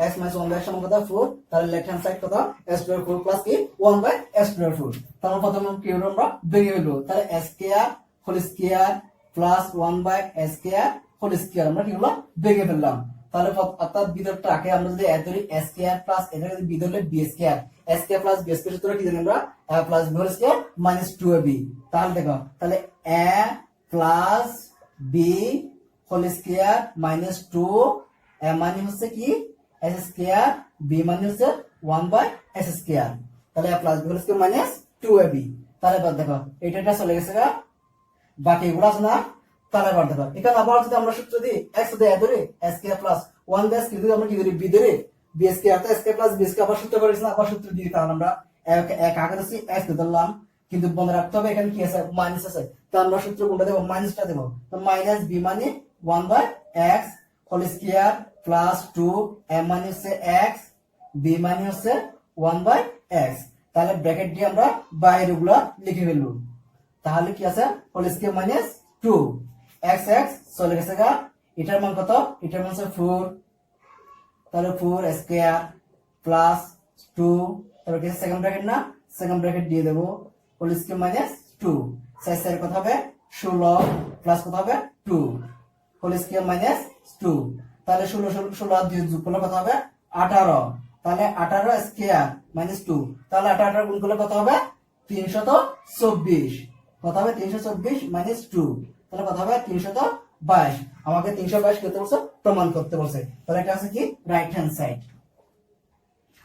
x - 1 এর সমান কত 4, তাহলে লেফট হ্যান্ড সাইড কত x স্কয়ার 4 প্লাস কি 1 বাই x স্কয়ার 4, তাহলে প্রথমে কি করব, আমরা বেরিয়ে হলো, তাহলে x square whole square plus 1 by x square whole square আমরা কি হলো বেরিয়ে ফেললাম। তাহলে অর্থাৎ বিদরটাকে আমরা যদি এ ধরি a স্কয়ার প্লাস এটা যদি বি ধরলে b square, a square plus b square সূত্র কি জানি আমরা a plus b whole square minus 2ab, তাহলে দেখো তাহলে a plus b whole square minus 2, a মানে হচ্ছে কি s স্কয়ার, b মানে হচ্ছে 1 বাই s স্কয়ার, তাহলে a plus b whole square minus 2ab। তাহলে এবার দেখো এটা চলে গেছে গা, বাকি এগুলো আছে না, তাহলে এবার দেখো এখানে আবার যদি আমরা সূত্র দিই x যদি a ধরি a square plus 1 by s যদি আমরা কি ধরি b ধরি b স্কয়ার, তো s square plus b square আবার সূত্র করেছি না, আবার সূত্র দিই, তাহলে আমরা এক আগে দিচ্ছি x ধরলাম, কিন্তু মনে রাখতে হবে এখানে কি আছে মাইনাস আছে, তো আমরা সূত্র কোনটা দেব, মাইনাসটা দেব, তো মাইনাস b মানে 1 by x whole square plus 2, a মানে হচ্ছে x, b মানে হচ্ছে 1 বাই x, তাহলে ব্র্যাকেট দিয়ে আমরা বাইরে গুলো লিখে ফেলবো, তাহলে কি আছে হোল স্কয়ার মাইনাস 2, x চলে গেছে গা, এটার মান কত, এটার মান হচ্ছে 4, তাহলে 4 স্কয়ার প্লাস 2, তারপর কি সেকেন্ড ব্র্যাকেট না, সেকেন্ড ব্র্যাকেট দিয়ে দেব, হোল স্কয়ার মাইনাস 2, 4 4 কত হবে 16 প্লাস কত হবে 2 হোল স্কয়ার মাইনাস 2, তাহলে 16 আর 2 যোগ করলে কত হবে 18, তাহলে 18 স্কয়ার মাইনাস 2, তাহলে 18 গুণ করলে কত হবে 324, কত হবে 324 মাইনাস 2, তাহলে কত হবে 322, আমাকে 322 করতে বলছে, প্রমাণ করতে বলছে, তাহলে এটা আছে কি রাইট হ্যান্ড সাইড,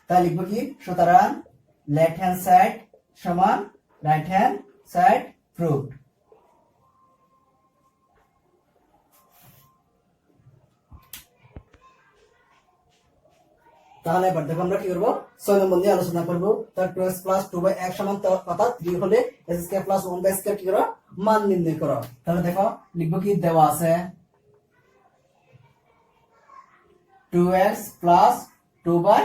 তাহলে লিখবো কি, সুতরাং লেফট হ্যান্ড সাইড সমান রাইট হ্যান্ড সাইড প্রুভড। তাহলে এবার দেখো আমরা কি করবো 6 নম্বর নিয়ে আলোচনা করবো, তার 2x প্লাস 2 বাই x সমান কথা 3 হলে s square plus 1 by square কি করো মান নির্ণয় করো। তাহলে দেখো লিখবো কি, দেওয়া আছে 2x প্লাস 2 বাই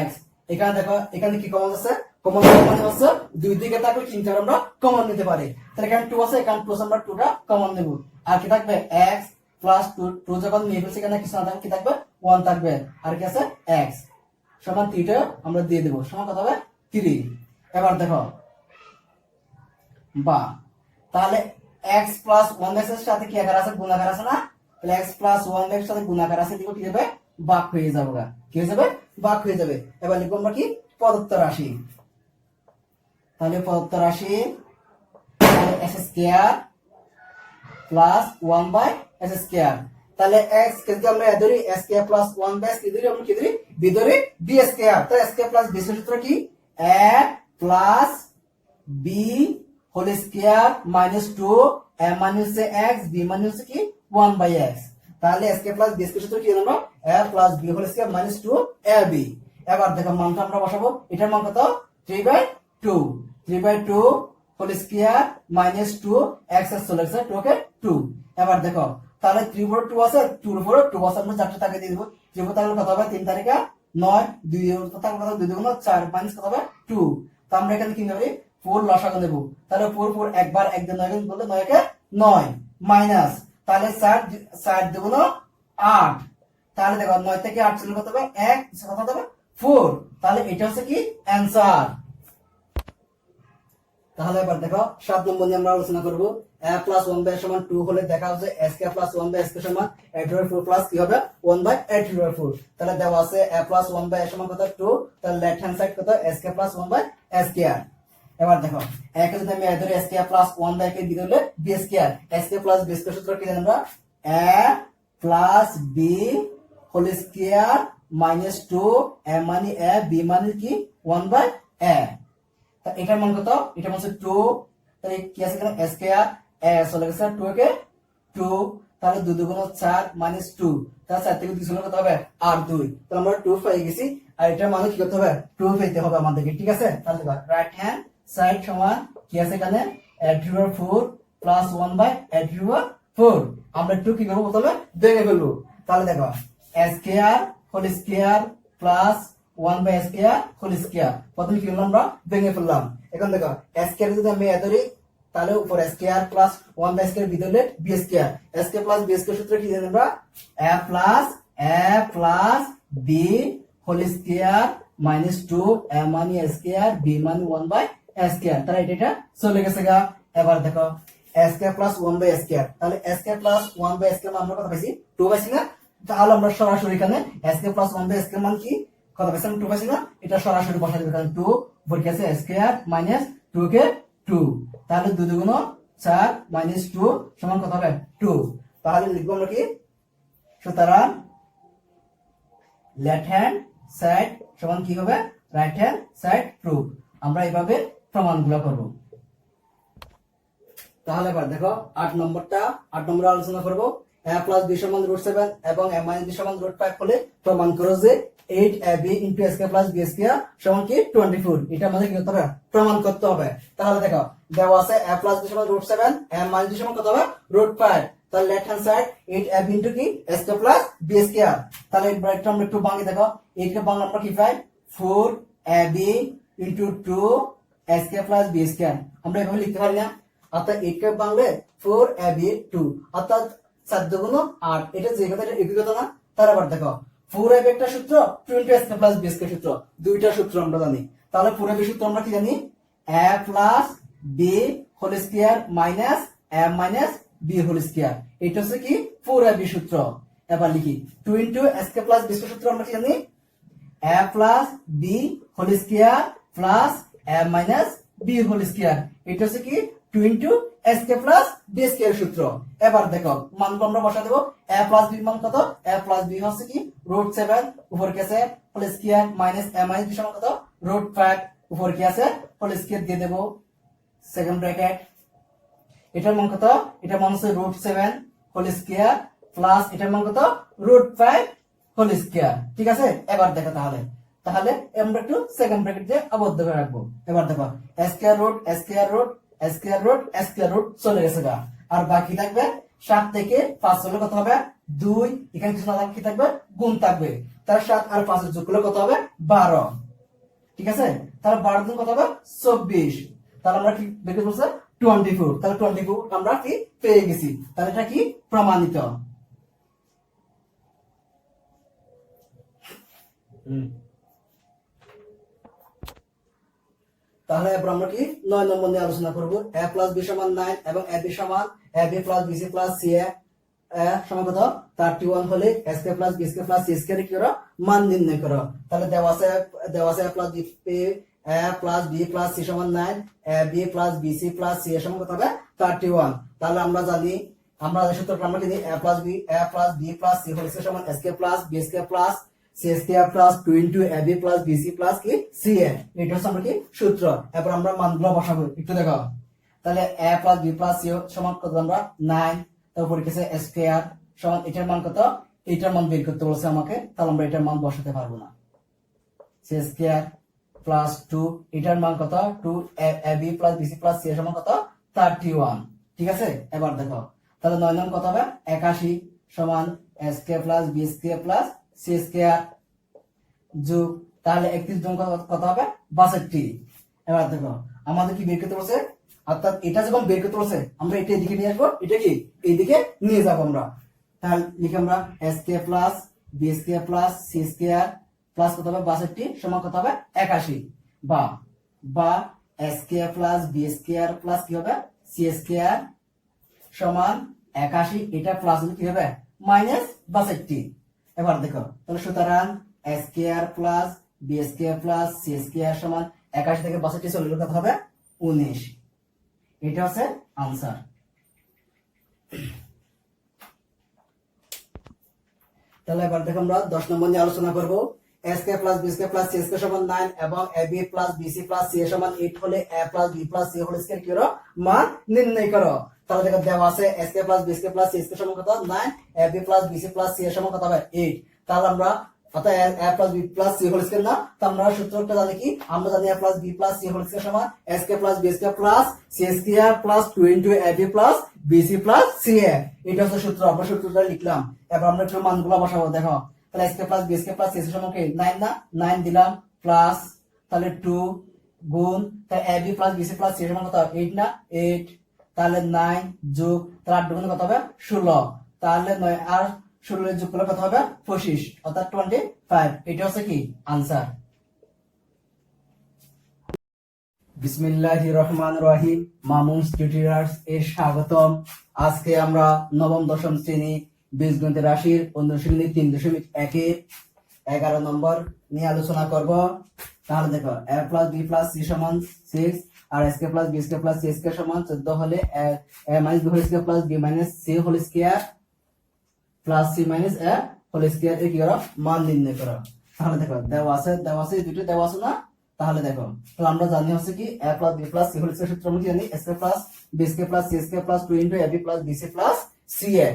x, এখানে দেখো এখানে কি কমন আছে, কমন মানে হচ্ছে দুই দিকে থাকলে কিন্তু আমরা কমন নিতে পারি, তাহলে এখানে 2 আছে, এখানে প্লাস আমরা 2টা কমন নেব, আর কি থাকবে x প্লাস 2 যখন নিয়ে ফেলছি এখানে কিছু না থাকবে, কি থাকবে 1 থাকবে, আর কি আছে x সমান 3টা আমরা দিয়ে দেব, সমান কত হবে 3। এবার দেখো বা তাহলে x প্লাস 1x এর সাথে কি আকার আছে, গুণাকার আছে না, তাহলে x প্লাস 1x এর সাথে গুণাকার আছে, দিকে কি হবে ভাগ হয়ে যাবে, কি হয়ে যাবে ভাগ হয়ে যাবে। এবার লিখবো আমরা কি প্রদত্ত রাশি। তাহলে প্রদত্ত রাশি x square plus 1 by x square. তাহলে এক্স কে যদি আমরা ধরি x square plus 1 by x কি ধরি আমরা কি ধরি বি ধরি বি স্কয়ার। তো এক্স স্কয়ার প্লাস বি সূত্র কি a plus b whole square minus 2 a মানে হচ্ছে x b মানে হচ্ছে কি 1 বাই x। তাহলে x square plus B square সূত্র কি জানো a plus b whole square minus 2 ab। এবার দেখো মানটা আমরা বসাবো। এটার মান কত 3/2 3/2 হোল স্কয়ার মাইনাস 2 x এর চলে গেছে 2 কে 2। এবার দেখো তাহলে 3 উপর 2 আছে 2 উপর 2 আছে আমরা 4টা টাকা দিয়ে দেব। যেহেতু তাহলে কত হবে 3 তারিখে 9 2 এর তাহলে কত 2 গুণ 4 মাইনাস কত হবে 2। তো আমরা এখানে কি নেব 4 লসাগু নেব। তাহলে 4 4 একবার 1 দিয়ে 9 গুণ করলে 9 কে 9 মাইনাস তাহলে 4 4 দুগুণ 8। তাহলে দেখো 9 থেকে 8 চলে কত হবে 1 কত হবে 4। তাহলে এটা হচ্ছে কি অ্যানসার। তাহলে এবার দেখো 7 নম্বর নিয়ে আমরা আলোচনা করব। a প্লাস 1 বাই সমান 2 হলে দেখা হচ্ছে s কে প্লাস 1 বাই s কে সমান a/4 প্লাস কি হবে 1 বাই a/4। তাহলে দেওয়া আছে a প্লাস 1 বাই s সমান কত 2। তাহলে লেফট হ্যান্ড সাইড কত s কে প্লাস 1 বাই s স্কয়ার। এবার দেখো a কে যদি আমি ধরি s কে প্লাস 1 বাই কে দিলে হলে b স্কয়ার। s কে প্লাস b স্কয়ার সূত্র কি জানি আমরা a plus b whole square minus 2 a মানে a b মানে কি 1 বাই a। তা এটার মান কত এটা মান হচ্ছে 2। তাহলে কি আছে এখানে s স্কয়ার a চলে গেছে 2 কে 2। তাহলে 2 দুগুণ 4 মাইনাস 2। তাহলে 4 থেকে 2 চলে কত হবে আর 2। তাহলে আমরা 2 পেয়ে গেছি। আর এটার মানে কি করতে হবে 2 পেতে হবে আমাদেরকে। ঠিক আছে তাহলে দেখো রাইট হ্যান্ড সাইড সমান কি আছে এখানে a/4 প্লাস 1 বাই a/4। আমরা 2 কি করব প্রথমে ভেঙে ফেলবো। তাহলে দেখো s square whole square plus 1 by s square whole square প্রথমে কি করলাম আমরা ভেঙে ফেললাম। এখন দেখো s স্কয়ার যদি আমি ধরি তাহলে উপর s square plus 1 by s square বিদলে b square. s square plus b square সূত্র কি জানি আমরা a plus b whole square minus 2 a মানে s স্কয়ার b মানে 1 বাই s স্কয়ার। তাহলে এটা চলে গেছে গা। এবার দেখো s square plus 1 by s square. তাহলে s square plus 1 by s square আমরা কত পাইছি 2 পাইছি না। তাহলে আমরা সরাসরি এখানে s square plus 1 by s square মান কি কত পাইছি 2 পাইছি না। এটা সরাসরি বসাই দেব কারণ 2 উপর কি আছে s স্কয়ার মাইনাস 2 কে 2। তাহলে 2 দুগুণ 4 মাইনাস 2 সমান কত হবে 2। তাহলে লিখব আমরা কি সুতরাং লেফট হ্যান্ড সাইড সমান কি হবে রাইট হ্যান্ড সাইড প্রুফ। আমরা এইভাবে প্রমাণগুলো করব। তাহলে এবার দেখো 8 নম্বর আলোচনা করব। a প্লাস b সমান √7 এবং a মাইনাস b সমান √5 হলে প্রমাণ করো যে 8ab into s square plus b square সমান কি 24। এটা আমাদের কি করতে হবে প্রমাণ করতে হবে। তাহলে দেখো দেওয়া আছে a প্লাস b সমান √7 a মাইনাস b সমান কত হবে √5। তাহলে left hand side 8ab into কি s square plus b square. তাহলে ব্র্যাকেট আমরা একটু ভাঙি দেখো 8 কে ভাঙলে আমরা কি পাই 4ab into 2 s square plus b square. আমরা এভাবে লিখতে পারি না। অর্থাৎ 8 কে ভাঙলে 4ab 2 অর্থাৎ 4 দুগুণ 8। এটা যে কথা এটা একই কথা না। তার আবার দেখো 4ab একটা সূত্র 2 s প্লাস b স্কয়ার সূত্র দুইটা সূত্র আমরা জানি। তাহলে 4ab সূত্র আমরা কি জানি a plus b whole square minus a minus b whole square. এটা হচ্ছে কি 4ab সূত্র। এবার লিখি 2 s প্লাস b স্কয়ার সূত্র আমরা কি জানি a plus b whole square plus a minus b whole square. এটা হচ্ছে কি 2 s প্লাস b স্কয়ার সূত্র। এবার দেখো মানগুলো আমরা বসা দেব। a প্লাস b মান কত a প্লাস b হচ্ছে কি √7 উপর কি আছে whole square minus a minus b সমান কত √5 উপর কি আছে হোল স্কয়ার দিয়ে দেব সেকেন্ড ব্র্যাকেট। এটার মান কত এটা মান হচ্ছে √7 হোল স্কয়ার প্লাস এটার মান কত √5 হোল স্কয়ার। ঠিক আছে এবার দেখো তাহলে আমরা একটু সেকেন্ড ব্র্যাকেট দিয়ে আবদ্ধ করে রাখবো। এবার দেখো s square root s square root s square root s square root চলে গেছে গা। আর বাকি থাকবে 7 থেকে 5 হলে কত হবে 2। এখানে কিছু না কি থাকবে গুণ থাকবে। তার 7 আর 5 এর যোগ করলে কত হবে 12। ঠিক আছে তাহলে 12 গুণ কত হবে 24। তাহলে আমরা কি বের করব 24। তাহলে 24 আমরা কি পেয়ে গেছি। তাহলে এটা কি প্রমাণিত। তাহলে এবার আমরা কি 9 নম্বর নিয়ে আলোচনা করব। a প্লাস b সমান 9 এবং ab সমান ab plus bc plus ca সমান কত 31 হলে a square plus b square plus c square কি করো মান নির্ণয় করো। তাহলে দেওয়া আছে a plus b plus b plus c সমান 9, a b plus b c plus c এর সমান কত হবে 31। তাহলে আমরা জানি আমরা সূত্রটা আমরা কি a plus b plus c whole square সমান a square plus b square plus c square plus 2 into ab plus bc plus কি ca। এটা হচ্ছে আমরা কি সূত্র। এরপর আমরা মানগুলো বসাবো, একটু দেখো। তাহলে a plus b plus c সমান কত আমরা 9, তারপর কি আছে a স্কয়ার সমান এটার মান কত, এটার মান বের করতে বলেছে আমাকে, তাহলে আমরা এটার মান বসাতে পারবো না। c স্কয়ার প্লাস 2 এটার মান কত 2 ab plus bc plus c এর সমান কত 31। ঠিক আছে, এবার দেখো তাহলে 9 9 কত হবে 81 সমান a square plus b square plus c square যোগ তাহলে 31 যোগ কত হবে 62। এবার দেখো আমাদের কি বের করতে বলছে, অর্থাৎ এটা যখন বের করতে বলছে আমরা এটা এদিকে নিয়ে আসবো, এটা কি এইদিকে নিয়ে যাবো আমরা। তাহলে লিখি আমরা a square plus b square plus c square plus কত হবে 62 সমান কত হবে 81 বা a square plus b square plus কি হবে c স্কয়ার সমান 81, এটা প্লাস হলে কি হবে মাইনাস 62। এবার দেখো তাহলে সুতরাং a square plus b square plus c square সমান 81 থেকে 62 চলে গেলে কত হবে 19। এটা হচ্ছে आंसर। তাহলে এবার দেখো আমরা 10 নম্বর নিয়ে আলোচনা করব। a square plus b square plus c square সমান 9 এবং ab plus bc plus c এর সমান 8 হলে a plus b plus c whole square কি করো মান নির্ণয় করো। তাহলে দেখো দেওয়া আছে a square plus b square plus c square সমান কত 9, ab plus bc plus c এর সমান কত হবে 8। তাহলে আমরা অর্থাৎ a plus b plus c whole square না, তো আমরা সূত্রটা জানি কি, আমরা জানি a plus b plus c whole square সমান a square plus b square plus c square plus 2 into ab plus bc plus c। এটা হচ্ছে সূত্র, আমরা সূত্রটা লিখলাম। এবার আমরা একটু মানগুলো বসাবো। দেখো তাহলে a square plus b square plus c এর সমান কি 9 না, 9 দিলাম প্লাস তাহলে 2 গুণ তাহলে ab plus bc plus c এর সমান কত 8 না, 8 তাহলে 9 যোগ তাহলে 8 গুণ কত হবে 16, তাহলে 9 আর 16 এর যোগ করলে কত হবে 25 অর্থাৎ 25। এটা হচ্ছে কি आंसर। বিসমিল্লাহির রহমানির রহিম, মামুনস টিউটোরিয়ালস এর স্বাগতম। আজকে আমরা নবম দশম শ্রেণী বীজগণিতের রাশির অনুশীলনী 3.1 এর 11 নম্বর নিয়ে আলোচনা করব। তাহলে দেখো a plus b plus c সমান 6 আর a square plus b square plus c square সমান 14 হলে a minus b whole square plus b minus c whole square plus c minus a whole square এর কি করো মান নির্ণয় করো। তাহলে দেখো দেওয়া আছে দুটো দেওয়া আছে না, তাহলে দেখো তাহলে আমরা জানি হচ্ছে কি a plus b plus c whole square সূত্র আমরা কি জানি a square plus b square plus c square plus 2 into ab plus bc plus ca।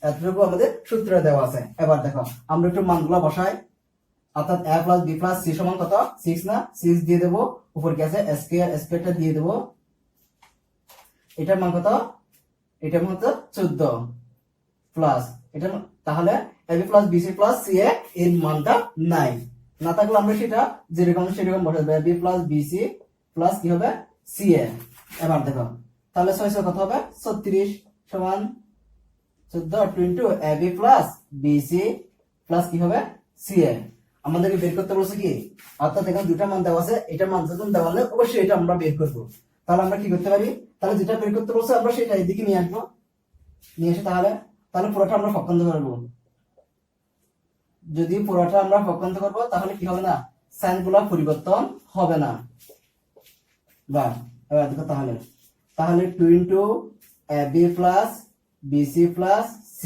এতটুকু আমাদের সূত্রে দেওয়া আছে। এবার দেখো আমরা একটু মানগুলো বসাই। অর্থাৎ a plus b plus c সমান কত 6 না, 6 দিয়ে দেবো, উপর কি আছে স্কয়ারটা দিয়ে দেবো, এটার মান কত, এটার মান কত 14 প্লাস এটা, তাহলে ab plus bc plus c এর মানটা নাই, না থাকলে আমরা সেটা যেরকম সেরকম বসাবো ab প্লাস bc প্লাস কি হবে c। এবার দেখো তাহলে 6 কত হবে 36 সমান 14 into ab plus bc plus কি হবে c। আমাদেরকে বের করতে বলছে কি, অর্থাৎ এখানে দুটো মান দেওয়া আছে, এটা মান যখন দেওয়া হলে অবশ্যই এটা আমরা বের করব। তাহলে আমরা কি করতে পারি, তাহলে যেটা বের করতে বলছে আমরা সেটা এদিকে নিয়ে আসবো, নিয়ে এসে তাহলে পুরোটা আমরা পক্ষান্ত করব। যদি পুরোটা আমরা পক্ষান্ত করব তাহলে কি হবে না, সাইন গুলো পরিবর্তন হবে না। বা এবার দেখো তাহলে 2 into ab plus bc plus c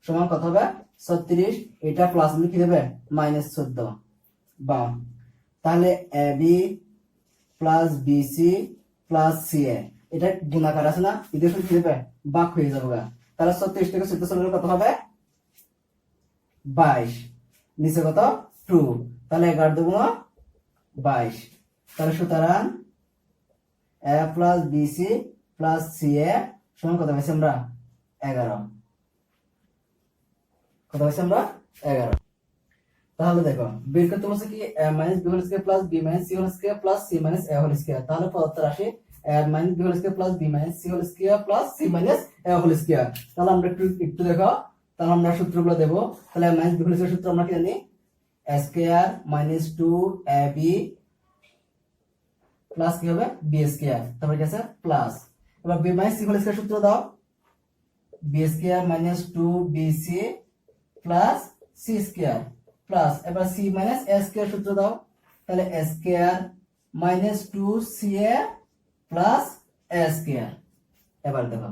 সমান কত হবে 36, এটা প্লাস হলে কি হবে মাইনাস 14। বা তাহলে ab plus bc plus c এটা গুণাকার আছে না, এদের সাথে কি হবে ভাগ হয়ে যাবে। তাহলে 36 থেকে 14 চলে গেলে কত হবে 22, নিচে কত 2, তাহলে 11 দুগুণ 22। তাহলে সুতরাং a plus bc plus c সমান কত পাইছি আমরা 11, কত পাইছি আমরা 11। তাহলে দেখো বের করতে বলছে কি a minus b whole square plus b minus c whole square plus c minus a whole square. তাহলে পদার্থ রাশি a minus b whole square plus b minus c whole square plus c minus a whole square. তাহলে আমরা একটু দেখো, তাহলে আমরা সূত্রগুলো দেব। তাহলে a minus b whole square সূত্র আমরা কি জানি a square minus 2ab plus কি হবে b স্কয়ার, তারপর কি আছে প্লাস। এবার b minus c whole square সূত্র দাও, b square minus 2bc plus c square plus এবার সি মাইনাস এ স্কয়ার সূত্র দাও, তাহলে a square minus 2ca plus a square. এবার দেখো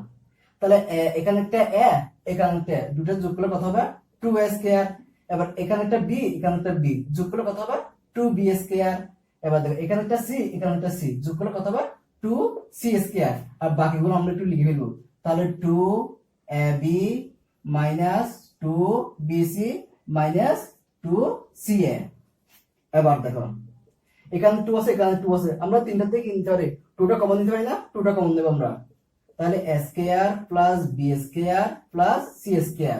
তাহলে এখানে একটা এ এখানে একটা দুটো যোগ করলে কত হবে 2a স্কয়ার। এবার এখানে একটা বি এখানে একটা বি যোগ করলে কত হবে 2b স্কয়ার। এবার দেখো এখানে একটা সি এখানে একটা সি যোগ করলে কত হবে 2c স্কয়ার। আর বাকিগুলো আমরা একটু লিখে ফেলবো, তাহলে 2ab minus 2bc minus 2ca। এবার দেখো এখানে 2 আছে এখানে 2 আছে, আমরা তিনটা থেকে কিনতে পারি, 2টা কমন নিতে পারি না, 2টা কমন নেব আমরা, তাহলে a square plus b square plus c square.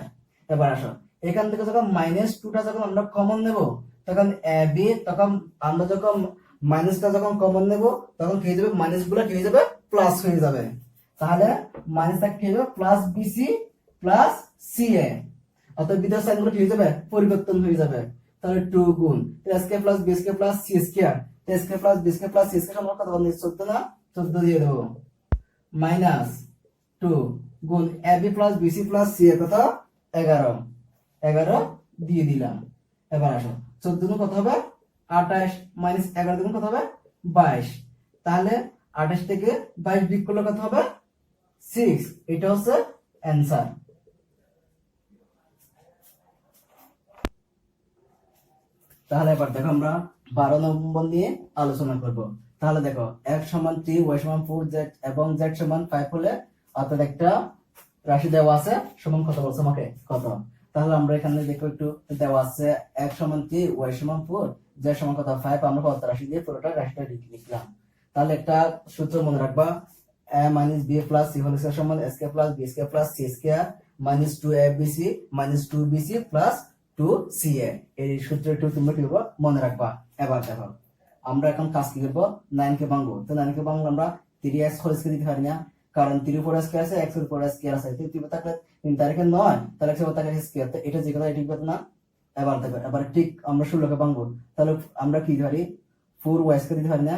এবার আসো এখান থেকে যখন মাইনাস 2টা যখন আমরা কমন নেব তখন ab তখন আমরা যখন মাইনাসটা যখন কমন নেব তখন কি হয়ে যাবে, মাইনাস গুলো কি হয়ে যাবে প্লাস হয়ে যাবে, তাহলে মাইনাসটা কি হবে প্লাস bc প্লাস ca। অর্থাৎ বিদ্যুৎ সাইন গুলো কি হয়ে যাবে পরিবর্তন হয়ে যাবে, তাহলে 2 গুণ a square plus b square plus c square, a square plus b square plus c square আমরা কত পাবো 14 না, 14 দিয়ে দেবো মাইনাস 2 গুণ ab plus bc plus c এর কত 11, 11 দিয়ে দিলাম। এবার আসো 14 কত হবে 28 মাইনাস 11 কত হবে 22, তাহলে 28 থেকে 22 বিয়োগ করলে কত হবে 6। এটা হচ্ছে অ্যানসার। তাহলে এবার দেখো আমরা 12 নম্বর নিয়ে আলোচনা করব। তাহলে দেখো x সমান 3 y সমান 4 z এবং z সমান 5 হলে অর্থাৎ একটা রাশি দেওয়া আছে সমান কত বলছে আমাকে কত। তাহলে আমরা এখানে দেখো একটু দেওয়া আছে x সমান 3 y সমান 4 z সমান কত 5, আমরা কত রাশি দিয়ে পুরোটা রাশিটা লিখলাম। তাহলে একটা সূত্র মনে রাখবা, a minus b plus c whole square সমান a square plus b square plus c square minus 2abc minus 2bc plus 2ca। এই সূত্রটা একটু তোমরা কি করবে মনে রাখবা। এবার দেখো আমরা এখন কাজ কি করবো 9 কে ভাঙবো, তো 9 কে ভাঙলে আমরা 3x হোল স্কয়ার দিতে পারি না, কারণ 3 উপর স্কয়ার আছে x এর উপর স্কয়ার আছে, তো 3 থাকলে 3 তারিখে 9 তাহলে x এর উপর থাকলে স্কয়ার, তো এটা যে কথা ঠিক কথা না। এবার দেখো এবার ঠিক আমরা 16 কে ভাঙবো, তাহলে আমরা কি ধরি 4y স্কয়ার দিতে পারি না,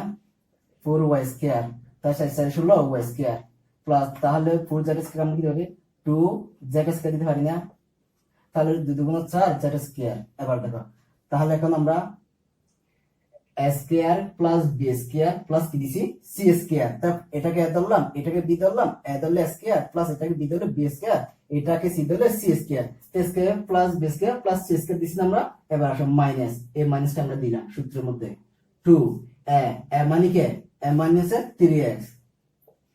4y স্কয়ার তার সাথে 16y স্কয়ার প্লাস তাহলে 4z স্কয়ার আমরা কি হবে 2z স্কয়ার দিতে পারি না, তাহলে 2 দুগুণ 4 z স্কয়ার। এবার দেখো তাহলে এখন আমরা a square plus b square plus কি দিছি c স্কয়ার, তা এটাকে a ধরলাম এটাকে b ধরলাম, a ধরলে স্কয়ার প্লাস এটাকে b ধরলে b স্কয়ার এটাকে c ধরলে c square, a square plus b square plus c square দিছি আমরা। এবার আসো মাইনাস এই মাইনাসটা আমরা দিলাম সূত্রের মধ্যে 2 a মানে কি a মানে হচ্ছে 3x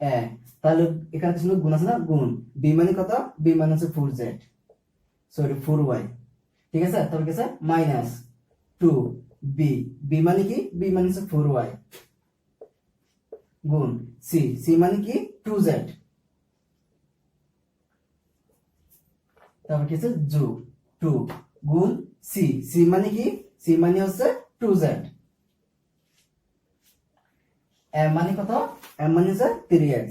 a, তাহলে এখানে ছিল গুণ আছে না গুণ, b মানে কত b মানে হচ্ছে 4z সরি 4y, ঠিক আছে, তাহলে কি আছে মাইনাস 2b, b মানে কি b মানে হচ্ছে 4y গুণ c, c মানে কি 2z, তারপর কি আছে যোগ 2 গুণ c, c মানে কি c মানে হচ্ছে 2z, a মানে কত a মানে হচ্ছে 3x।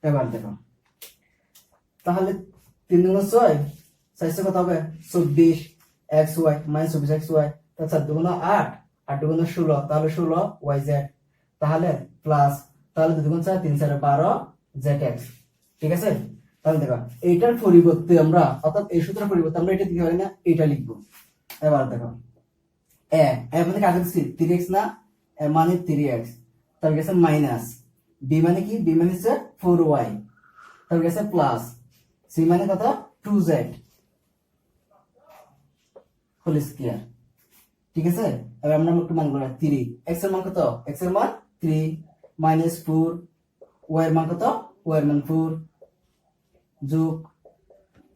এবার দেখো তাহলে 3 গুণ 6 6 কত হবে 24 xy মাইনাস 24 xy, তাহলে 4 দুগুণ 8 8 দুগুণ 16 তাহলে 16 yz, তাহলে প্লাস তাহলে 2 দুগুণ 4 3 4 12 zx, ঠিক আছে। তাহলে দেখো এইটার পরিবর্তে আমরা অর্থাৎ এই সূত্রের পরিবর্তে আমরা এটা দিতে পারি না, এটা লিখবো। এবার দেখো a মানে কাকে দিচ্ছি 3x না, a মানে 3x, তাহলে গেছে মাইনাস b মানে কি b মানে হচ্ছে 4y, তাহলে গেছে প্লাস c মানে কত 2z হোল স্কয়ার, ঠিক আছে। এবার আমরা একটু মান করব 3 x এর মান কত x এর মান 3 মাইনাস 4 y এর মান কত y এর মান 4 যোগ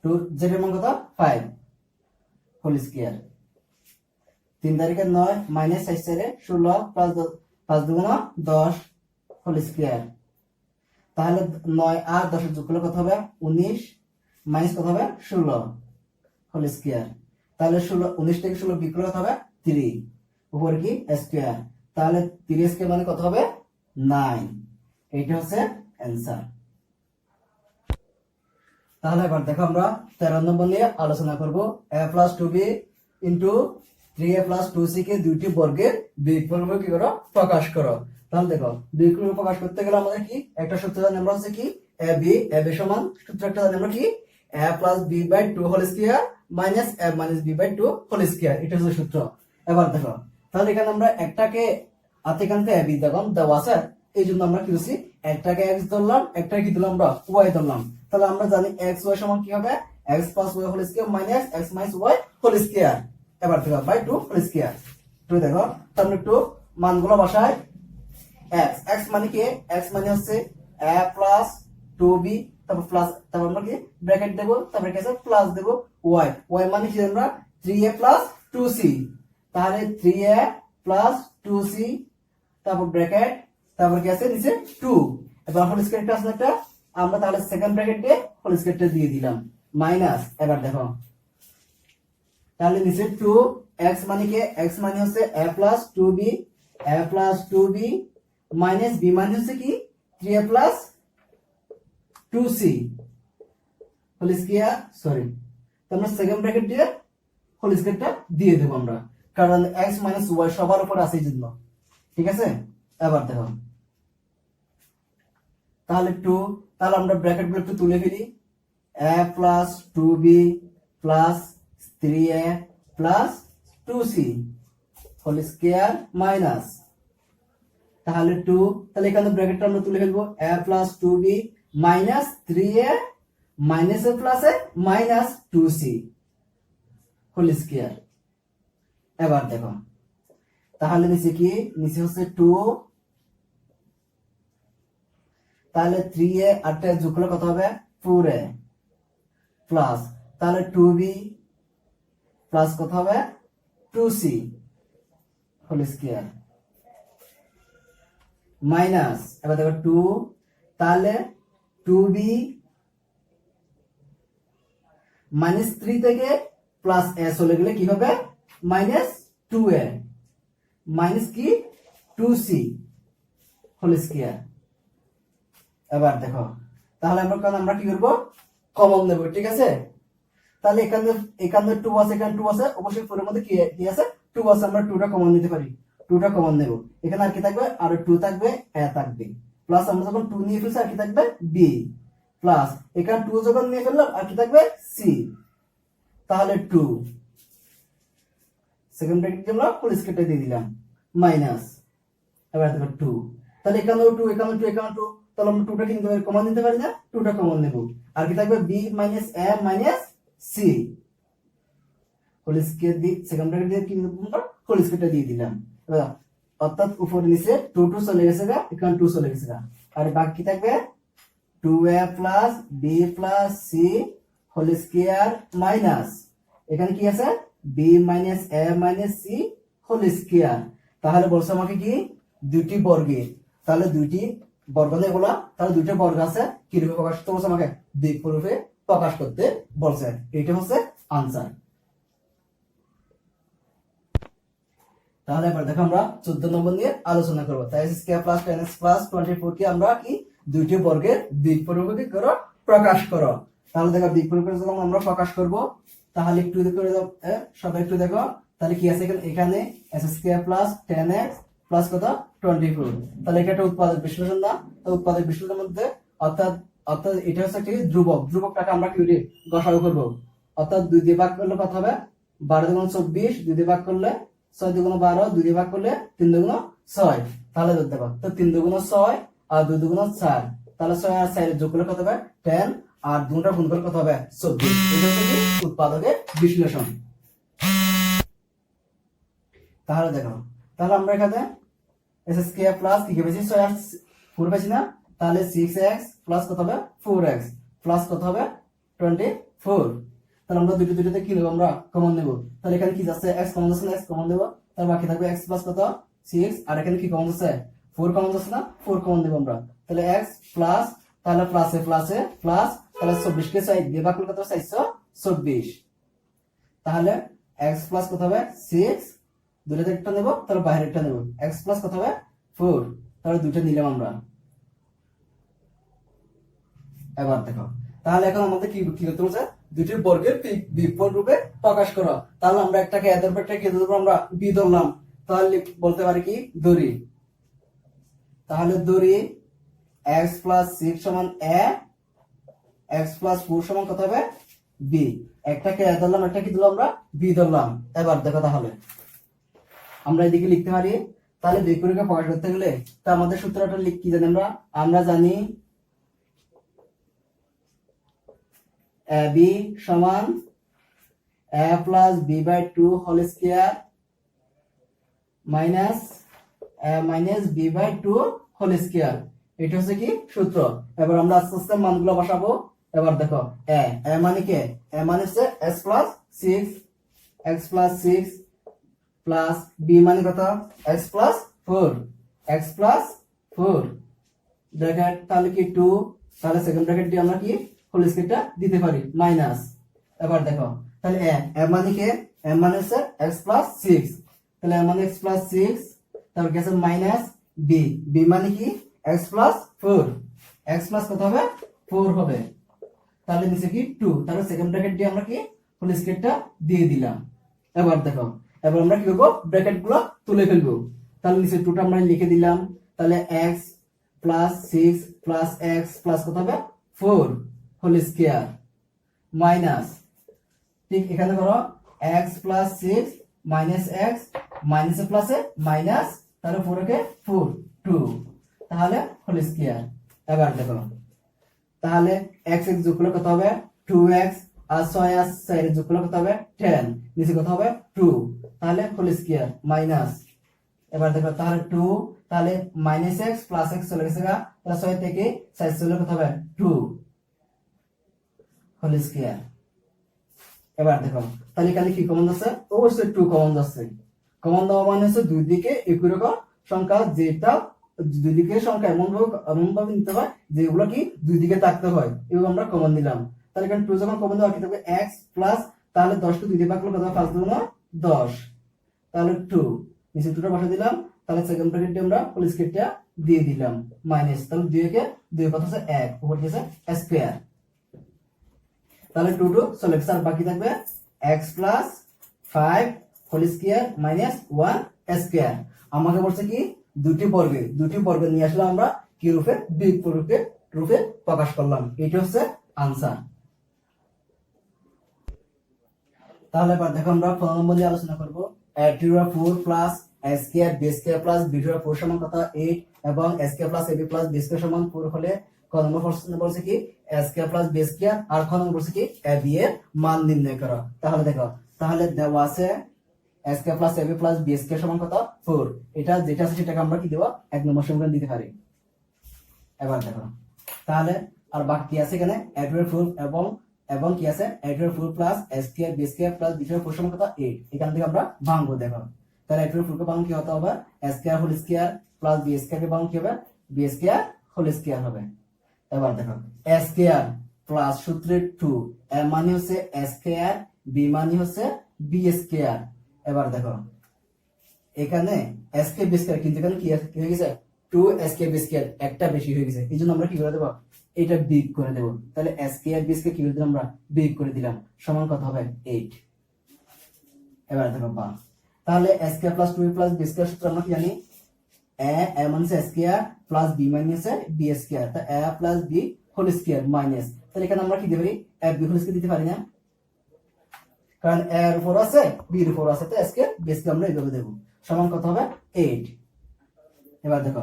2 z এর মান কত 5 হোল স্কয়ার, 3 তারিখে 9 মাইনাস 4 16 প্লাস 5 দুগুণ 10 হোল স্কয়ার, তাহলে 9 আর 10 যোগ করলে কত হবে 19 মাইনাস কত হবে 16 হোল স্কয়ার, তাহলে 19 থেকে 16 বিয়োগ করলে কত হবে 3 উপর কি স্কয়ার, তাহলে 3 স্কয়ার মানে কত হবে 9। এইটা হচ্ছে অ্যানসার। তাহলে এবার দেখো আমরা 13 নম্বর নিয়ে আলোচনা করব, a plus 2b into 3a plus 2c কে দুইটি বর্গের বিয়োগফল কি করো প্রকাশ করো। তাহলে দেখো বিয়োগফল প্রকাশ করতে গেলে আমাদের কি একটা সূত্র জানি, আমরা হচ্ছে কি এ বি সমান সূত্র একটা জানি আমরা কি a plus b by two whole square minus a minus b by two whole square, এটা হচ্ছে সূত্র। এবার দেখো তাহলে এখানে আমরা একটাকে আতেকান্তে এ বি দেখুন দেওয়া আছে, এই জন্য আমরা কি করছি একটাকে এক্স ধরলাম, একটাকে কি দিলাম আমরা ওয়াই ধরলাম। তাহলে আমরা জানি এক্স ওয়াই সমান কি হবে x plus y whole square minus x minus y whole square. এবার দেখো বাই টু হোল স্কয়ার। তো দেখো তাহলে একটু মানগুলো বসাই। এক্স এক্স মানে কি এক্স মানে হচ্ছে a প্লাস 2b, তারপর প্লাস, তারপর আমরা কি ব্র্যাকেট দেব, তারপর কি আছে প্লাস দেব y, y মানে কি আমরা 3a প্লাস 2c, তাহলে 3a প্লাস 2c, তারপর ব্র্যাকেট, তারপর কি আছে নিচে 2, এবার হোল স্কয়ারটা আছে একটা, আমরা তাহলে সেকেন্ড ব্র্যাকেট দিয়ে হোল স্কয়ারটা দিয়ে দিলাম মাইনাস। এবার দেখো তাহলে নিচে 2, x মানে কি x মানে হচ্ছে a plus 2b, a plus 2b minus b মানে হচ্ছে কি 3a plus 2c whole square, sorry আমরা সেকেন্ড ব্র্যাকেট দিয়ে হোল স্কয়ারটা দিয়ে দেব আমরা, কারণ x মাইনাস y সবার উপর আছে এই জন্য, ঠিক আছে। এবার দেখো তাহলে 2, তাহলে আমরা ব্র্যাকেট গুলো একটু তুলে ফেলি, a plus 2b plus 3a plus 2c whole square minus, তাহলে 2, তাহলে এখানে ব্র্যাকেটটা আমরা তুলে ফেলবো a plus 2b minus 3a minus a plus a minus 2c whole square. এবার দেখো তাহলে নিচে কি নিচে হচ্ছে 2, তাহলে 3a আর 2 যোগ করলে কত হবে 4a প্লাস, তাহলে 2b প্লাস কত হবে 2c হোল স্কয়ার মাইনাস, এবার দেখো 2, তাহলে 2b মাইনাস 3 থেকে প্লাস a চলে গেলে কি হবে মাইনাস 2a মাইনাস কি 2c হোল স্কয়ার। এবার দেখো তাহলে আমরা কি করব কমন নেব, ঠিক আছে। তাহলে এখানে 2 আছে, এখানে 2 আছে, অবশ্যই পুরোর মধ্যে কি আছে 2 আছে, আমরা 2টা কমন নিতে পারি, 2টা কমন নেব, এখানে আর কি থাকবে আর 2 থাকবে a থাকবে প্লাস, আমরা যখন 2 নিয়ে ফেলছি আর কি থাকবে b প্লাস, এখানে 2 যখন নিয়ে ফেললাম আর কি থাকবে c, তাহলে 2 সেকেন্ড ব্র্যাকেট দিয়ে আমরা হোল স্কয়ারটা দিয়ে দিলাম মাইনাস। এবার দেখো 2, তাহলে এখানেও 2, এখানেও 2, এখানেও 2, তাহলে আমরা 2টা কিন্তু কমন নিতে পারি না, 2টা কমন নেব, আর কি থাকবে b minus a minus c whole square দিয়ে সেকেন্ড ব্র্যাকেট দিয়ে কি আমরা হোল স্কয়ারটা দিয়ে দিলাম। অর্থাৎ উপরে নিচে 2 2 চলে গেছে গা, এখানে 2 চলে গেছে গা, আর বাকি থাকবে 2a plus b plus c whole square minus, এখানে কি আছে b minus a minus c whole square. তাহলে বলছে আমাকে কি দুইটি বর্গের, তাহলে দুইটি বর্গ নেই এগুলা, তাহলে দুইটা বর্গ আছে কি রূপে প্রকাশ করতে বলছে আমাকে দিক রূপে প্রকাশ করতে বলছে, এটা হচ্ছে আনসার। তাহলে এবার দেখো আমরা 14 নম্বর নিয়ে আলোচনা করব। তাই x square plus 10x plus 24 কে আমরা কি দুইটি বর্গের দিক রূপে কি করো প্রকাশ করো। তাহলে দেখো দিক রূপে যখন আমরা প্রকাশ করব তাহলে একটু করে দাও, সবাই একটু দেখো তাহলে কি আছে এখানে x square plus 10x plus কত 24, তাহলে এটা একটা উৎপাদক বিশ্লেষণ না, তো উৎপাদক বিশ্লেষণের মধ্যে অর্থাৎ এটা হচ্ছে কি ধ্রুবক, ধ্রুবকটাকে আমরা কি গসাগু করব, অর্থাৎ 2 দিয়ে ভাগ করলে কত হবে 12 দুগুণ 24, 2 দিয়ে ভাগ করলে 6 দুগুণ 12, 2 দিয়ে ভাগ করলে 3 দুগুণ 6, তাহলে ধরতে পারো তো 3 দুগুণ 6 আর 2 দুগুণ 4, তাহলে 6 আর 4 যোগ করলে কত হবে 10 আর 2টা গুণ করলে কত হবে 24, এটা হচ্ছে কি উৎপাদকের বিশ্লেষণ। তাহলে দেখো তাহলে আমরা এখানে x স্কয়ার প্লাস কি পেয়েছি 6 আর 4 পেয়েছি না, তাহলে 6x প্লাস কত হবে 4x প্লাস কত হবে 24, তাহলে আমরা দুটোতে কি নেব আমরা কমন নেব, তাহলে এখানে কি যাচ্ছে x কমন যাচ্ছে না, x কমন দেব, তাহলে বাকি থাকবে x প্লাস কত 6, আর এখানে কি কমন যাচ্ছে 4 কমন যাচ্ছে না, 4 কমন দেব আমরা, তাহলে x প্লাস, তাহলে প্লাসে প্লাসে প্লাস, তাহলে 24 কে 6 দিয়ে ভাগ করলে কত 424, তাহলে x প্লাস কত হবে 6, দুটোতে একটা নেব তাহলে বাইরে একটা নেব, x প্লাস কত হবে 4, তাহলে দুটো নিলাম আমরা। এবার দেখো তাহলে এখন আমাদের কি করতে বলছে দুটি বর্গের বিপরীত রূপে প্রকাশ করো, তাহলে আমরা একটাকে এ ধরবো একটাকে ধরবো, আমরা বি ধরলাম, তাহলে বলতে পারি কি দড়ি, তাহলে দড়ি x প্লাস 6 সমান a, x প্লাস 4 সমান কত হবে b। একটাকে a ধরলাম, একটা কি দিলাম আমরা b ধরলাম। এবার দেখো তাহলে আমরা এদিকে লিখতে পারি, তাহলে দুই পরীক্ষা প্রকাশ করতে গেলে তা আমাদের সূত্রটা কি জানি আমরা জানি ab সমান a plus b by 2 whole square minus a minus b by 2 whole square. এটা হচ্ছে কি সূত্র। এবার আমরা আস্তে আস্তে মানগুলো বসাবো। এবার দেখো a মানে কি, a মানে হচ্ছে s plus 6 x plus 6 plus b মানে কত x plus 4 x plus 4 bracket তাহলে কি 2, তাহলে সেকেন্ড ব্র্যাকেট দিয়ে আমরা কি হোল স্কয়ারটা দিতে পারি মাইনাস। এবার দেখো তাহলে a মানে কি, a মানে হচ্ছে x প্লাস 6, তাহলে a মানে x প্লাস 6, তারপর কি আছে মাইনাস b মানে কি x প্লাস 4, x প্লাস কত হবে 4 হবে, তাহলে নিচে কি 2, তাহলে সেকেন্ড ব্র্যাকেট দিয়ে আমরা কি হোল স্কয়ারটা দিয়ে দিলাম। এবার দেখো এবার আমরা কি করব, ব্র্যাকেট গুলো তুলে ফেলবো। তাহলে নিচে 2টা আমরা লিখে দিলাম, তাহলে x plus 6 plus x plus কত হবে 4 হোল স্কয়ার মাইনাস, ঠিক এখানে করো x plus 6 minus x minus A প্লাসে মাইনাস, তাহলে 4 কে 4 2 তাহলে হোল স্কয়ার। এবার দেখো তাহলে x x যোগ করলে কত হবে 2x আর 6 আর 4 যোগ করলে কত হবে 10, নিচে কত হবে 2, তাহলে হোল স্কয়ার মাইনাস। এবার দেখো তাহলে 2, তাহলে মাইনাস x প্লাস x চলে গেছে, তাহলে 6 থেকে 4 চলে কত হবে 2 হোল স্কয়ার। এবার দেখো তাহলে এখানে কি কমন আছে, অবশ্যই 2 কমন আছে। কমন দেওয়া মানে হচ্ছে দুই দিকে একই রকম সংখ্যা, যেটা দুই দিকের সংখ্যা এমন ভাবে নিতে হয় যেগুলো কি দুই দিকে থাকতে হয়, এগুলো আমরা কমন নিলাম। তাহলে এখানে 2 যখন কমন দেওয়া কি থাকবে x প্লাস, তাহলে 10 কে 2 দিয়ে ভাগ করলে কত হবে 5 দুগুণ 10, তাহলে 2 নিচে 2টা বসা দিলাম, তাহলে সেকেন্ড ব্র্যাকেট দিয়ে আমরা হোল স্কয়ারটা দিয়ে দিলাম মাইনাস, তাহলে 2 কে 2 কত আছে 1, উপর কি আছে স্কয়ার, তাহলে 2 চলে গেছে, আর বাকি থাকবে x plus 5 whole square minus 1 square. আমাকে বলছে কি দুটি বর্গ নিয়ে আসলে আমরা কি রূপে বিয়োগ রূপে প্রকাশ করলাম, এটা হচ্ছে आंसर। তাহলে এবার দেখো আমরা 15 নম্বর নিয়ে আলোচনা করব। a to the 4 plus a square b square plus b to the 4 সমান কত 8 এবং a square plus ab plus b square সমান 4 হলে ক নম্বর প্রশ্ন বলছে কি a square plus b square, আর খ নম্বর বলছে কি ab এর মান নির্ণয় করো। তাহলে দেখো তাহলে দেওয়া আছে a square plus ab plus b square সমান কত 4, এটা যেটা আছে সেটাকে আমরা কি দেব 1 নম্বর সমীকরণ দিতে পারি। এবার দেখো তাহলে আর বাকি আছে এখানে a to the 4 এবং কি আছে a to the 4 plus a square b square plus b to the 4 সমান কত 8, এখান থেকে আমরা ভাঙবো। দেখো তাহলে a to the 4 কে ভাঙলে কি হতে হবে a square whole square plus b square কে ভাঙলে কি হবে b square whole square হবে। এবার দেখো a square প্লাস সূত্রে 2, a মানে হচ্ছে a square, b মানে হচ্ছে b square। এবার দেখো এখানে a square b square কিন্তু এখানে কি হয়ে গেছে 2 a square b square একটা বেশি হয়ে গেছে, এইজন্য আমরা কি করে দেব এটা বিয়োগ করে দেব। তাহলে a square b square কি করে দিলাম আমরা বিয়োগ করে দিলাম, সমান কত হবে 8। এবার দেখো বা তাহলে a square plus 2 plus b square সূত্র আমরা কি জানি a মানে a square plus b মানে b square, তা a plus b whole square minus, তাহলে এখানে আমরা কি দিতে পারি a b whole square দিতে পারি না, কারণ a এর উপর আছে b এর উপর আছে, তো a square b square আমরা এইভাবে দেব, সমান কত হবে 8। এবার দেখো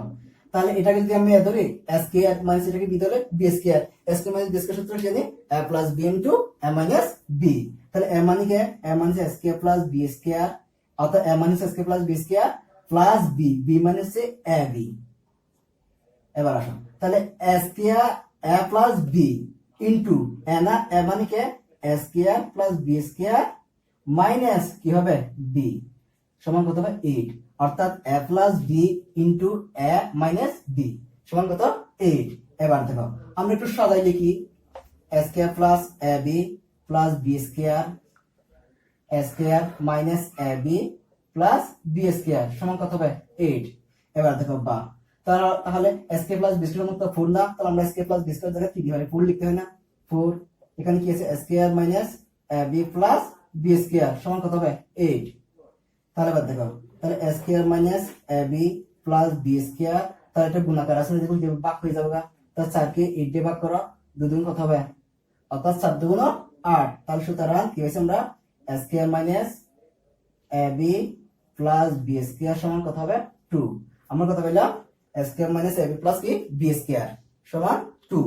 তাহলে এটাকে যদি আমি ধরি a square মাইনাস এটাকে b ধরে b square, a square minus b square সূত্র কি জানি a plus b into a minus b, তাহলে a মানে কি a মানে a square plus b square, অর্থাৎ a মানে a square plus b square plus b মানে হচ্ছে ab। এবার আসো তাহলে a square a plus b into a না a মানে কি a square plus b square minus কি হবে b, সমান কত হবে 8, অর্থাৎ a plus b into a minus b সমান কত 8। এবার দেখো আমরা একটু সাজাই লিখি a square plus ab plus b square, a square minus ab plus b square সমান কত হবে 8। এবার দেখো বা তাহলে a square plus b square সমান 4 না, তাহলে আমরা a square plus b square জায়গায় কি দিতে পারি 4 লিখতে হয় না, 4 এখানে কি আছে a square minus ab plus b square সমান কত হবে 8। তাহলে এবার দেখো তাহলে a square minus ab plus b square তাহলে এটা গুণাকার আছে দেখুন ভাগ হয়ে যাবে গা। তার 4 কে 8 দিয়ে ভাগ করো, 2 দুগুণ কত হবে, অর্থাৎ 4 দুগুণ 8। তাহলে সুতরাং কি হয়েছে আমরা a square minus ab plus B square সমান কত হবে 2। আমরা কত পেলাম a square minus ab plus কি বি স্কয়ার সমান 2।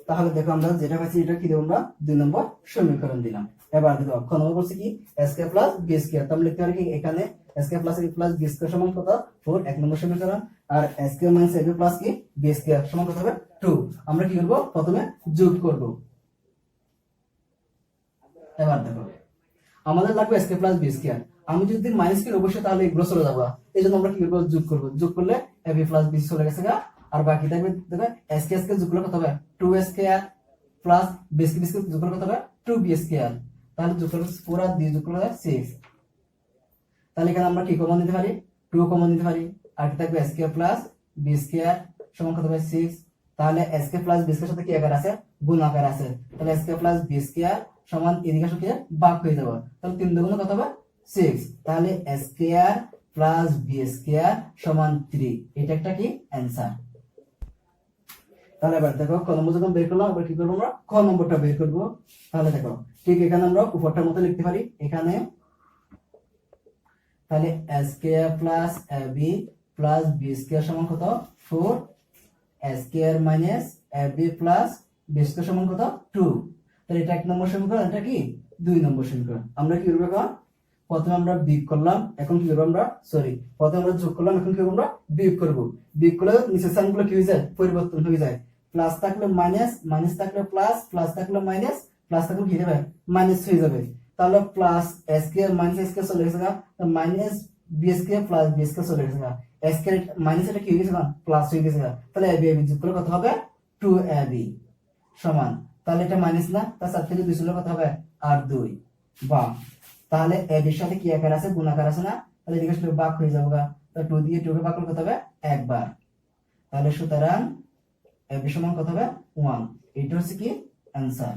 তাহলে দেখো আমরা যেটা পাচ্ছি এটা কি দেব, আমরা 2 নম্বর সমীকরণ দিলাম। এবার দেখো খ নম্বর বলছে কি a square plus B square, তাহলে লিখতে পারি কি এখানে a square plus ab plus B square সমান কত 4, 1 নম্বর সমীকরণ। আর a square minus ab plus কি বি স্কয়ার সমান কত হবে 2। আমরা কি করব, প্রথমে যোগ করব। এবার দেখো আমাদের লাগবে a square plus B square, আমি যদি মাইনাস করি অবশ্যই তাহলে এগুলো চলে যাবে, এইজন্য আমরা কি করব, যোগ করব। যোগ করলে ab প্লাস বি চলে গেছে গা, আর বাকি থাকবে দেখো a স্কয়ার স্কয়ার যোগ করলে কত হবে 2a square plus B square যোগ করলে কত হবে 2b স্কয়ার। তাহলে যোগ করলে 4 আর 2 যোগ করলে 6। তাহলে এখানে আমরা কি কমন নিতে পারি, 2 কমন নিতে পারি, আর কি থাকবে a square plus B square সমান কত হবে 6। তাহলে a square plus B square সাথে কি আকার আছে, গুণ আকার আছে। তাহলে a square plus B square সমান এদিকে আসলে ভাগ হয়ে যাবে, তাহলে 3 দুগুণ কত হবে 6। তাহলে a square plus B square সমান 3, এটা একটা কি অ্যানসার। তাহলে এবার দেখো ক নম্বর যখন বের করলাম, এবার কি করবো আমরা খ নম্বরটা বের করব। তাহলে দেখো ঠিক এখানে আমরা উপরটার মতো লিখতে পারি এখানে, তাহলে a square plus ab plus B square সমান কত 4, a square minus ab plus B square সমান কত 2। তাহলে এটা 1 নম্বর সমীকরণ, এটা কি 2 নম্বর সমীকরণ। আমরা কি করব, এখন প্রথমে আমরা বিয়োগ করলাম, এখন কি করব আমরা প্রথমে আমরা যোগ করলাম, এখন কি করব আমরা বিয়োগ করব। বিয়োগ করলে নিচের সাইনগুলো কি হয়ে যায়, পরিবর্তন হয়ে যায়। প্লাস থাকলে মাইনাস, মাইনাস থাকলে প্লাস, প্লাস থাকলে মাইনাস, প্লাস থাকলে কি হবে মাইনাস হয়ে যাবে। তাহলে plus a square minus a square চলে গেছে না, minus B square plus B square চলে গেছে না, a স্কয়ার মাইনাস এটা কি হয়ে গেছে না প্লাস হয়ে গেছে না। তাহলে ab যোগ করলে কত হবে 2ab সমান, তাহলে এটা মাইনাস না, তার সাথে থেকে 2 চলে কত হবে আর 2 বা। তাহলে ab এর সাথে কি আকার আছে, গুণ আকার আছে না, তাহলে এদিকে আসলে ভাগ হয়ে যাবে, তাহলে 2 দিয়ে 2 কে ভাগ করলে কত হবে একবার। তাহলে সুতরাং ab সমান কত হবে 1, এটা হচ্ছে কি অ্যানসার।